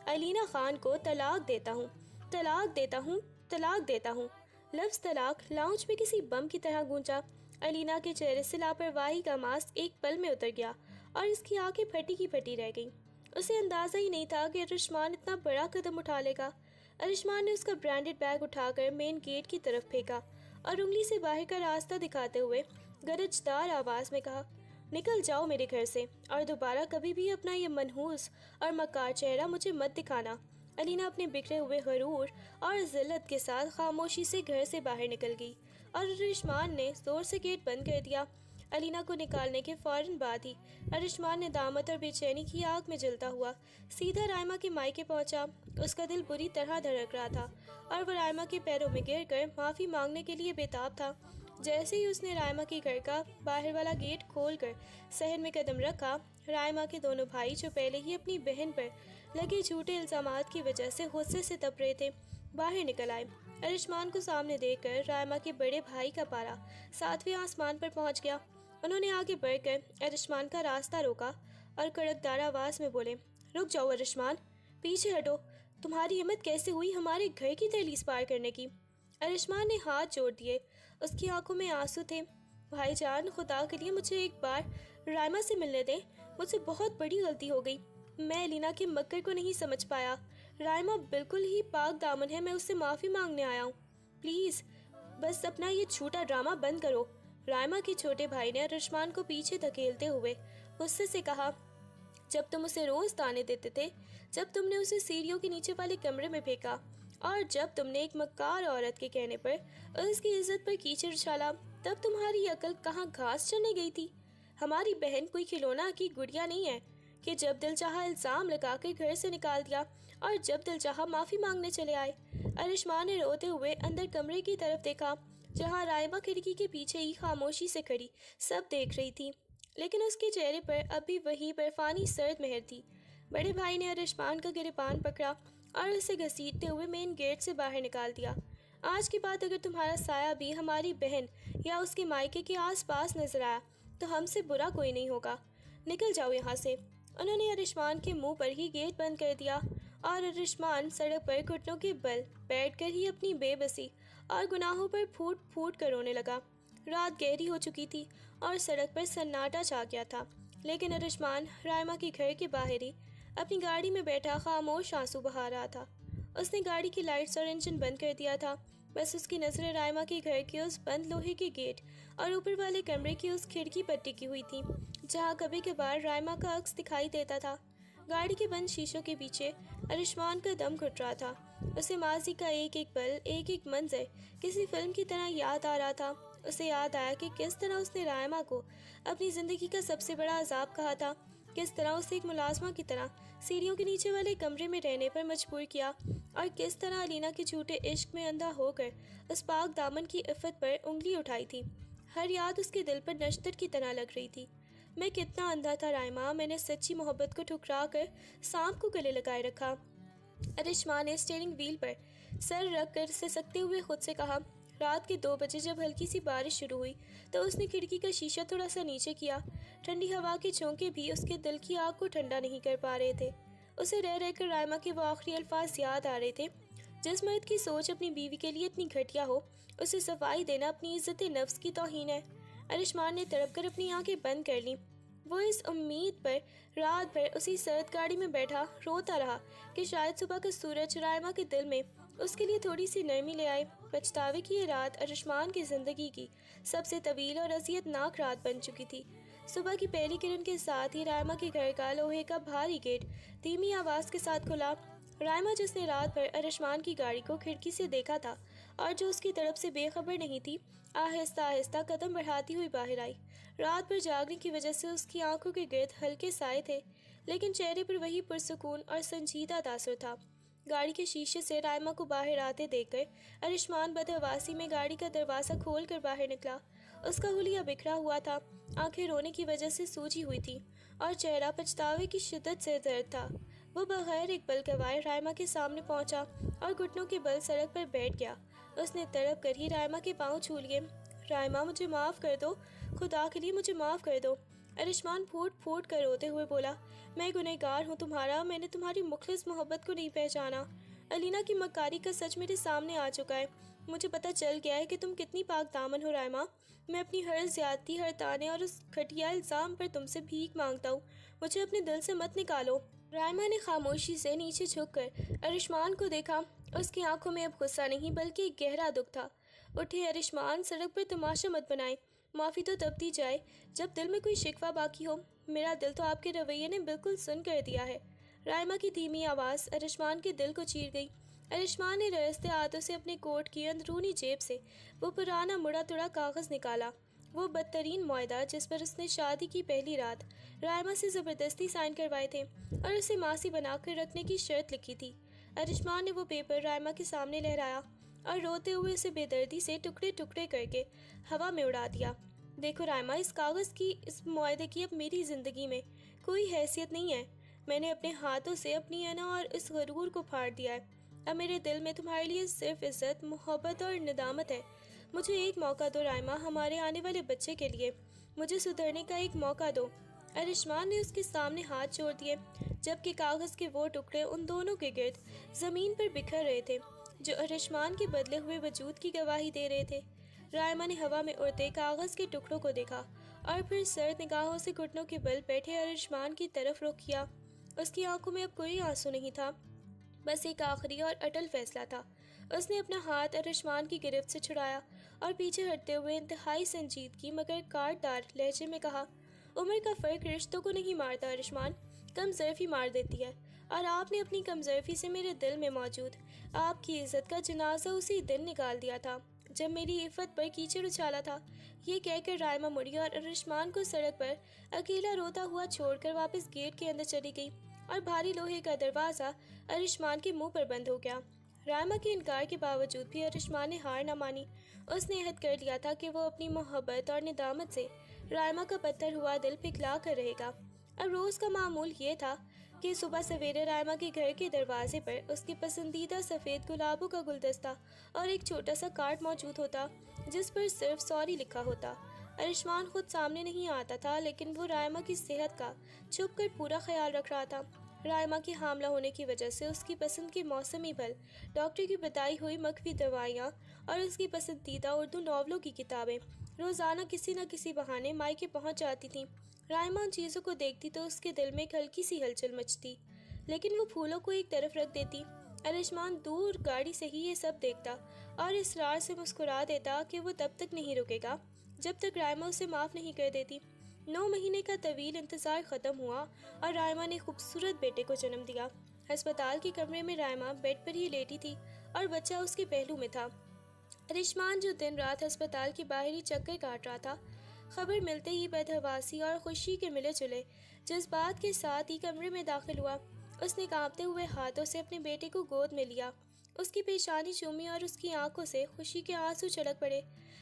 الینا خان کو طلاق دیتا ہوں، طلاق دیتا ہوں، طلاق دیتا ہوں۔ لفظ طلاق لاؤنج میں کسی بم کی طرح گونجا۔ الینا کے چہرے سے لاپرواہی کا ماسک ایک پل میں اتر گیا اور اس کی آنکھیں پھٹی کی پھٹی رہ گئیں۔ اسے اندازہ ہی نہیں تھا کہ ارشمان اتنا بڑا قدم اٹھا لے گا۔ ارشمان نے اس کا برانڈڈ بیگ اٹھا کر مین گیٹ کی طرف پھینکا اور انگلی سے باہر کا راستہ دکھاتے ہوئے گرجدار آواز میں کہا، نکل جاؤ میرے گھر سے، اور دوبارہ کبھی بھی اپنا یہ منحوس اور مکار چہرہ مجھے مت دکھانا۔ الینا اپنے بکھرے ہوئے غرور اور ذلت کے ساتھ خاموشی سے گھر سے باہر نکل گئی اور ارشمان نے زور سے گیٹ بند کر دیا۔ الینا کو نکالنے کے فوراً بعد ہی ارشمان نے دامت اور بے چینی کی آگ میں جلتا ہوا سیدھا رائما کے مائکے پہنچا۔ اس کا دل بری طرح دھڑک رہا تھا اور وہ رائما کے پیروں میں گر کر معافی مانگنے کے لیے بےتاب تھا۔ جیسے ہی اس نے رائما کے گھر کا باہر والا گیٹ کھول کر صحن میں قدم رکھا، رائما کے دونوں بھائی جو پہلے ہی اپنی بہن پر لگے جھوٹے الزامات کی وجہ سے غصے سے تپ رہے تھے، باہر نکل آئے۔ ارشمان کو سامنے دیکھ کر رائما کے بڑے بھائی کا پارا 7ویں آسمان پر پہنچ گیا۔ انہوں نے آگے بڑھ کر ارشمان کا راستہ روکا اور کڑکدار آواز میں بولے، رک جاؤ ارشمان، پیچھے ہٹو، تمہاری ہمت کیسے ہوئی ہمارے گھر کی دہلیز پار کرنے کی؟ ارشمان نے ہاتھ جوڑ دیے، اس کی آنکھوں میں آنسو تھے۔ بھائی جان، خدا کے لیے مجھے ایک بار رائما سے ملنے دیں، مجھ سے بہت بڑی غلطی ہو گئی، میں الینا کے مکر کو نہیں سمجھ پایا۔ رائما بالکل ہی پاک دامن ہے، میں اس سے معافی مانگنے آیا ہوں، پلیز بس اپنا یہ جھوٹا ڈرامہ بند کرو۔ رائما کے چھوٹے بھائی نے ارشمان کو پیچھے دھکیلتے ہوئے غصے سے کہا، جب تم اسے روز تانے دیتے تھے، جب تم نے اسے سیڑھیوں کے نیچے والے کمرے میں پھینکا، اور جب تم نے ایک مکار عورت کے کہنے پر اس کی عزت پر کیچڑ اچھالا، تب تمہاری عقل کہاں گھاس چرنے گئی تھی؟ ہماری بہن کوئی کھلونا کی گڑیا نہیں ہے کہ جب دل چاہا الزام لگا کر گھر سے نکال دیا اور جب دل چاہا معافی مانگنے چلے آئے۔ ارشمان نے روتے ہوئے اندر کمرے کی طرف دیکھا جہاں رائما کھڑکی کے پیچھے ہی خاموشی سے کھڑی سب دیکھ رہی تھی، لیکن اس کے چہرے پر اب بھی وہی برفانی سرد مہر تھی۔ بڑے بھائی نے ارشمان کا گریبان پکڑا اور اسے گھسیٹتے ہوئے مین گیٹ سے باہر نکال دیا۔ آج کے بعد اگر تمہارا سایہ بھی ہماری بہن یا اس کے مائکے کے آس پاس نظر آیا تو ہم سے برا کوئی نہیں ہوگا، نکل جاؤ یہاں سے۔ انہوں نے ارشمان کے منہ پر ہی گیٹ بند کر دیا اور ارشمان سڑک پر گھٹنوں کے بل بیٹھ کر ہی اپنی بے بسی اور گناہوں پر پھوٹ پھوٹ کر رونے لگا۔ رات گہری ہو چکی تھی اور سڑک پر سناٹا چھا گیا تھا، لیکن ارشمان رائما کے گھر کے باہر ہی اپنی گاڑی میں بیٹھا خاموش آنسو بہا رہا تھا۔ اس نے گاڑی کی لائٹس اور انجن بند کر دیا تھا، بس اس کی نظریں رائما کے گھر کے اس بند لوہے کے گیٹ اور اوپر والے کمرے کی اس کھڑکی پر ٹکی ہوئی تھی جہاں کبھی کبھار رائما کا عکس دکھائی دیتا تھا۔ گاڑی کے بند شیشوں کے پیچھے ارشمان کا دم گھٹ رہا تھا۔ اسے ماضی کا ایک ایک پل، ایک ایک منظر کسی فلم کی طرح یاد آ رہا تھا۔ اسے یاد آیا کہ کس طرح اس نے رائما کو اپنی زندگی کا سب سے بڑا عذاب کہا تھا، کس طرح اسے ایک ملازمہ کی طرح سیڑھیوں کے نیچے والے کمرے میں رہنے پر مجبور کیا، اور کس طرح الینا کے جھوٹے عشق میں اندھا ہو کر اس پاک دامن کی عفت پر انگلی اٹھائی تھی۔ ہر یاد اس کے دل پر نشتر کی طرح لگ رہی تھی۔ میں کتنا اندھا تھا رائما، میں نے سچی محبت کو ٹھکرا کر سانپ کو گلے لگائے رکھا۔ ارشمان نے اسٹیئرنگ وہیل پر سر رکھ کر سسکتے ہوئے خود سے کہا۔ رات کے 2 بجے جب ہلکی سی بارش شروع ہوئی تو اس نے کھڑکی کا شیشہ تھوڑا سا نیچے کیا۔ ٹھنڈی ہوا کے جھونکے بھی اس کے دل کی آگ کو ٹھنڈا نہیں کر پا رہے تھے۔ اسے رہ رہ کر رائما کے وہ آخری الفاظ یاد آ رہے تھے، جس مرد کی سوچ اپنی بیوی کے لیے اتنی گھٹیا ہو، اسے صفائی دینا اپنی عزت نفس کی توہین ہے۔ ارشمان نے تڑپ کر اپنی آنکھیں بند کر لیں۔ وہ اس امید پر رات بھر اسی سرد گاڑی میں بیٹھا روتا رہا کہ شاید صبح کا سورج رائما کے دل میں اس کے لیے تھوڑی سی نرمی لے آئے۔ پچھتاوے کی یہ رات ارشمان کی زندگی کی سب سے طویل اور اذیت ناک رات بن چکی تھی۔ صبح کی پہلی کرن کے ساتھ ہی رائما کے گھر کا لوہے کا بھاری گیٹ دھیمی آواز کے ساتھ کھلا۔ رائما، جس نے رات بھر ارشمان کی گاڑی کو کھڑکی سے دیکھا تھا اور جو اس کی طرف سے بے خبر نہیں تھی، آہستہ آہستہ قدم بڑھاتی ہوئی باہر آئی۔ رات بھر جاگنے کی وجہ سے اس کی آنکھوں کے گرد ہلکے سائے تھے، لیکن چہرے پر وہی پرسکون اور سنجیدہ تاثر تھا۔ گاڑی کے شیشے سے رائما کو باہر آتے دیکھ کر ارشمان بدحواسی میں گاڑی کا دروازہ کھول کر باہر نکلا۔ اس کا حلیہ بکھرا ہوا تھا، آنکھیں رونے کی وجہ سے سوجی ہوئی تھیں اور چہرہ پچھتاوے کی شدت سے زرد تھا۔ وہ بغیر ایک پل گوائے رائما کے سامنے پہنچا اور گھٹنوں کے بل سڑک پر بیٹھ گیا۔ اس نے تڑپ کر ہی رائما کے پاؤں چھو لیے۔ رائما، مجھے معاف کر دو، خدا کے لیے مجھے معاف کر دو، ارشمان پھوٹ پھوٹ کر روتے ہوئے بولا۔ میں گنہگار ہوں تمہارا، میں نے تمہاری مخلص محبت کو نہیں پہچانا۔ الینا کی مکاری کا سچ میرے سامنے آ چکا ہے۔ مجھے پتہ چل گیا ہے کہ تم کتنی پاک دامن ہو رائما۔ میں اپنی ہر زیادتی، ہر تانے اور اس گھٹیا الزام پر تم سے بھیک مانگتا ہوں، مجھے اپنے دل سے مت نکالو۔ رائما نے خاموشی سے نیچے جھک کر ارشمان کو دیکھا۔ اس کی آنکھوں میں اب غصہ نہیں بلکہ ایک گہرا دکھ تھا۔ اٹھے ارشمان، سڑک پر تماشا مت بنائیں، معافی تو تب دی جائے جب دل میں کوئی شکوہ باقی ہو۔ میرا دل تو آپ کے رویے نے بالکل سن کر دیا ہے۔ رائما کی دھیمی آواز ارشمان کے دل کو چیر گئی۔ ارشمان نے رہستے ہاتھوں سے اپنے کوٹ کی اندرونی جیب سے وہ پرانا مڑا تڑا کاغذ نکالا، وہ بدترین معاہدہ جس پر اس نے شادی کی پہلی رات رائما سے زبردستی سائن کروائے تھے اور اسے ماسی بنا کر رکھنے کی شرط لکھی تھی۔ ارشمان نے وہ پیپر رائما کے سامنے لہرایا اور روتے ہوئے اسے بے دردی سے ٹکڑے ٹکڑے کر کے ہوا میں اڑا دیا۔ دیکھو رائما، اس کاغذ کی، اس معاہدے کی اب میری زندگی میں کوئی حیثیت نہیں ہے۔ میں نے اپنے ہاتھوں سے اپنی انا اور اس غرور کو پھاڑ دیا ہے۔ اب میرے دل میں تمہارے لیے صرف عزت، محبت اور ندامت ہے۔ مجھے ایک موقع دو رائما، ہمارے آنے والے بچے کے لیے مجھے سدھرنے کا ایک موقع دو۔ ارشمان نے اس کے سامنے ہاتھ چھوڑ دیے، جبکہ کاغذ کے وہ ٹکڑے ان دونوں کے گرد زمین پر بکھر رہے تھے جو ارشمان کے بدلے ہوئے وجود کی گواہی دے رہے تھے۔ رائما نے ہوا میں اڑتے کاغذ کے ٹکڑوں کو دیکھا اور پھر سرد نگاہوں سے گھٹنوں کے بل بیٹھے ارشمان کی طرف رخ کیا۔ اس کی آنکھوں میں اب کوئی آنسو نہیں تھا، بس ایک آخری اور اٹل فیصلہ تھا۔ اس نے اپنا ہاتھ ارشمان کی گرفت سے چھڑایا اور پیچھے ہٹتے ہوئے انتہائی سنجیدگی مگر کاٹدار لہجے میں کہا، عمر کا فرق رشتوں کو نہیں مارتا ارشمان، کم ظرفی مار دیتی ہے، اور آپ نے اپنی کم ظرفی سے میرے دل میں موجود آپ کی عزت کا جنازہ اسی دن نکال دیا تھا جب میری عفت پر کیچڑ اچھالا تھا۔ یہ کہہ کر رائما مڑی اور ارشمان کو سڑک پر اکیلا روتا ہوا چھوڑ کر واپس گیٹ کے اندر چلی گئی اور بھاری لوہے کا دروازہ ارشمان کے منہ پر بند ہو گیا۔ رائما کے انکار کے باوجود بھی ارشمان نے ہار نہ مانی۔ اس نے عہد کر لیا تھا کہ وہ اپنی محبت اور ندامت سے رائما کا پتھر ہوا دل پگھلا کر رہے گا۔ اب روز کا معمول یہ تھا کہ صبح سویرے رائما کے گھر کے دروازے پر اس کی پسندیدہ سفید گلابوں کا گلدستہ اور ایک چھوٹا سا کارڈ موجود ہوتا جس پر صرف سوری لکھا ہوتا۔ ارشمان خود سامنے نہیں آتا تھا، لیکن وہ رائما کی صحت کا چھپ کر پورا خیال رکھ رہا تھا۔ رائما کے حاملہ ہونے کی وجہ سے اس کی پسند کے موسمی پھل، ڈاکٹر کی بتائی ہوئی مکفی دوائیاں اور اس کی پسندیدہ اردو ناولوں کی کتابیں روزانہ کسی نہ کسی بہانے مائکے پہنچ جاتی تھیں۔ رائما ان چیزوں کو دیکھتی تو اس کے دل میں ایک ہلکی سی ہلچل مچتی، لیکن وہ پھولوں کو ایک طرف رکھ دیتی۔ ارشمان دور گاڑی سے ہی یہ سب دیکھتا اور اصرار سے مسکرا دیتا کہ وہ تب تک نہیں رکے گا جب تک رائما اسے معاف نہیں کر دیتی۔ 9 مہینے کا طویل انتظار ختم ہوا اور رائما نے خوبصورت بیٹے کو جنم دیا۔ ہسپتال کے کمرے میں رائما بیڈ پر ہی لیٹی تھی اور بچہ اس کے پہلو میں تھا۔ ارشمان جو دن رات ہسپتال کے باہر ہی چکر کاٹ رہا تھا، خبر ملتے ہی بدحواسی اور خوشی کے ملے جلے جذبات کے ساتھ ہی کمرے میں داخل ہوا۔ اس نے کانپتے ہوئے ہاتھوں سے اپنے بیٹے کو گود میں لیا، اس کی پیشانی چومی اور اس کی آنکھوں سے خوشی کے آنسو چھلک پڑے۔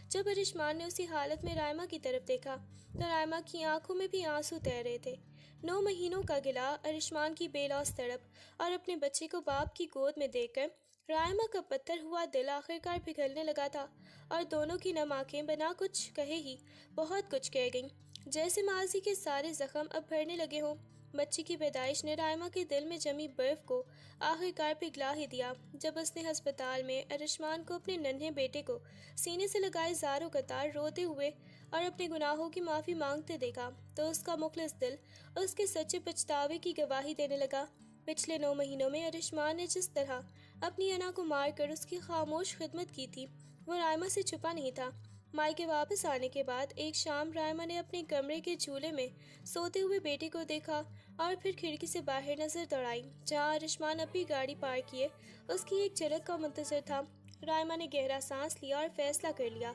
جب ارشمان نے اسی حالت میں رائما کی طرف دیکھا تو رائما کی آنکھوں میں بھی آنسو تیر رہے تھے۔ 9 مہینوں کا گلہ، ارشمان کی بے لوث تڑپ اور اپنے بچے کو باپ کی گود میں دیکھ کر رائما کا پتھر ہوا دل آخرکار پگھلنے لگا تھا اور دونوں کی نم آنکھیں بنا کچھ کہے ہی بہت کچھ کہہ گئیں، جیسے ماضی کے سارے زخم اب بھرنے لگے ہوں۔ بچی کی پیدائش نے رائما کے دل میں جمی برف کو آخر کار پگھلا ہی دیا۔ جب اس نے ہسپتال میں ارشمان کو اپنے ننھے بیٹے کو سینے سے لگائے زاروں قطار روتے ہوئے اور اپنے گناہوں کی معافی مانگتے دیکھا تو اس کا مخلص دل اس کے سچے پچھتاوے کی گواہی دینے لگا۔ پچھلے 9 مہینوں میں ارشمان نے جس طرح اپنی انا کو مار کر اس کی خاموش خدمت کی تھی وہ رائما سے چھپا نہیں تھا۔ مائکے واپس آنے کے بعد ایک شام رائما نے اپنے کمرے کے جھولے میں سوتے ہوئے بیٹے کو دیکھا اور پھر کھڑکی سے باہر نظر دوڑائی جہاں ارشمان اب بھی گاڑی پارک کیے اس کی ایک جھلک کا منتظر تھا۔ رائما نے گہرا سانس لیا اور فیصلہ کر لیا۔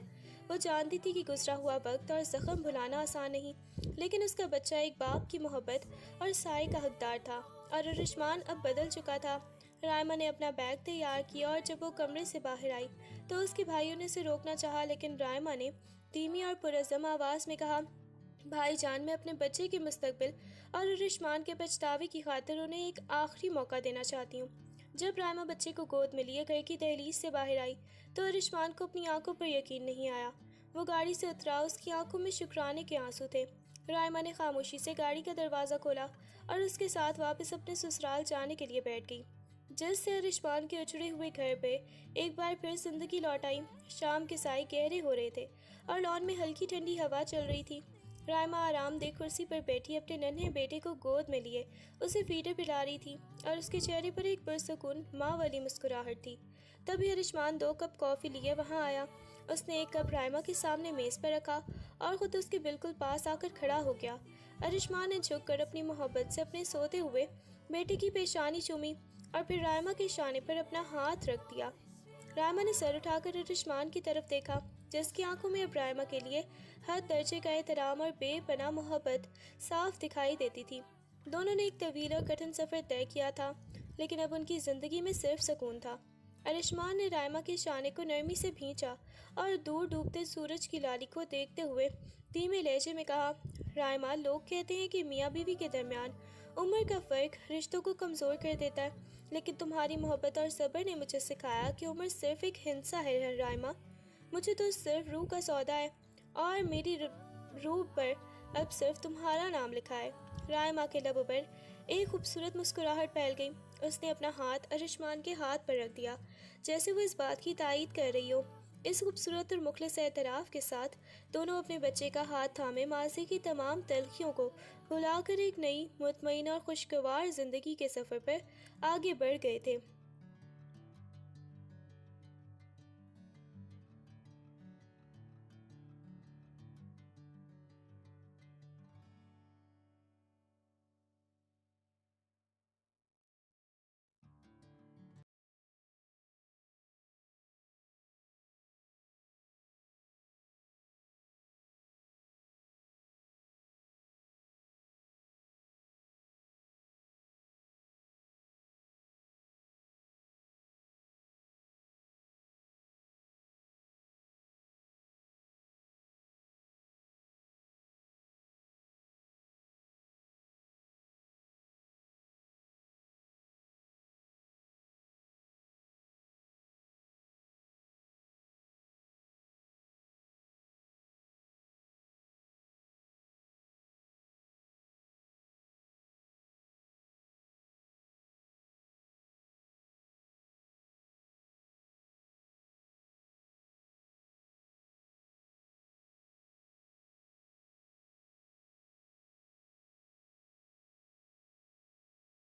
وہ جانتی تھی کہ گزرا ہوا وقت اور زخم بھلانا آسان نہیں، لیکن اس کا بچہ ایک باپ کی محبت اور سائے کا حقدار تھا اور ارشمان اب بدل چکا تھا۔ رائما نے اپنا بیگ تیار کیا اور جب وہ کمرے سے باہر آئی تو اس کے بھائیوں نے اسے روکنا چاہا، لیکن رائما نے دھیمی اور پرعزم آواز میں کہا، بھائی جان، میں اپنے بچے کے مستقبل اور ارشمان کے پچھتاوے کی خاطر انہیں ایک آخری موقع دینا چاہتی ہوں۔ جب رائما بچے کو گود میں لیے گھر کی دہلیز سے باہر آئی تو ارشمان کو اپنی آنکھوں پر یقین نہیں آیا۔ وہ گاڑی سے اترا، اس کی آنکھوں میں شکرانے کے آنسو تھے۔ رائما نے خاموشی سے گاڑی کا دروازہ کھولا اور اس کے ساتھ واپس اپنے سسرال جانے کے لیے بیٹھ گئی، جس سے ارشمان کے اجڑے ہوئے گھر پہ ایک بار پھر زندگی لوٹ آئی۔ شام کے سائے گہرے ہو رہے تھے اور لان میں ہلکی ٹھنڈی ہوا چل رہی تھی۔ رائما آرام دہ کرسی پر بیٹھی اپنے ننھے بیٹے کو گود میں لیے اسے فیڈر پلا رہی تھی اور اس کے چہرے پر ایک پرسکون ماں والی مسکراہٹ تھی۔ تبھی ارشمان 2 کپ کافی لیے وہاں آیا۔ اس نے ایک کپ رائما کے سامنے میز پر رکھا اور خود اس کے بالکل پاس آ کر کھڑا ہو گیا۔ ارشمان نے جھک کر اپنی محبت سے اپنے سوتے ہوئے بیٹے کی پیشانی چومی اور پھر رائما کے شانے پر اپنا ہاتھ رکھ دیا۔ رائما نے سر اٹھا کر ارشمان کی طرف دیکھا جس کی آنکھوں میں اب رائما کے لیے حد درجے کا احترام اور بے پناہ محبت صاف دکھائی دیتی تھی۔ دونوں نے ایک طویل اور کٹھن سفر طے کیا تھا، لیکن اب ان کی زندگی میں صرف سکون تھا۔ ارشمان نے رائما کے شانے کو نرمی سے بھینچا اور دور ڈوبتے سورج کی لالی کو دیکھتے ہوئے دھیمے لہجے میں کہا، رائما، لوگ کہتے ہیں کہ میاں بیوی کے درمیان عمر کا فرق رشتوں کو کمزور کر دیتا ہے، لیکن تمہاری محبت اور صبر نے مجھے سکھایا کہ عمر صرف ایک ہندسہ ہے۔ رائما، مجھے تو صرف روح کا سودا ہے اور میری روح پر اب صرف تمہارا نام لکھا ہے۔ رائما کے لبوں پر ایک خوبصورت مسکراہٹ پھیل گئی۔ اس نے اپنا ہاتھ ارشمان کے ہاتھ پر رکھ دیا جیسے وہ اس بات کی تائید کر رہی ہو۔ اس خوبصورت اور مخلص اعتراف کے ساتھ دونوں اپنے بچے کا ہاتھ تھامے ماضی کی تمام تلخیوں کو بھلا کر ایک نئی مطمئن اور خوشگوار زندگی کے سفر پر آگے بڑھ گئے تھے۔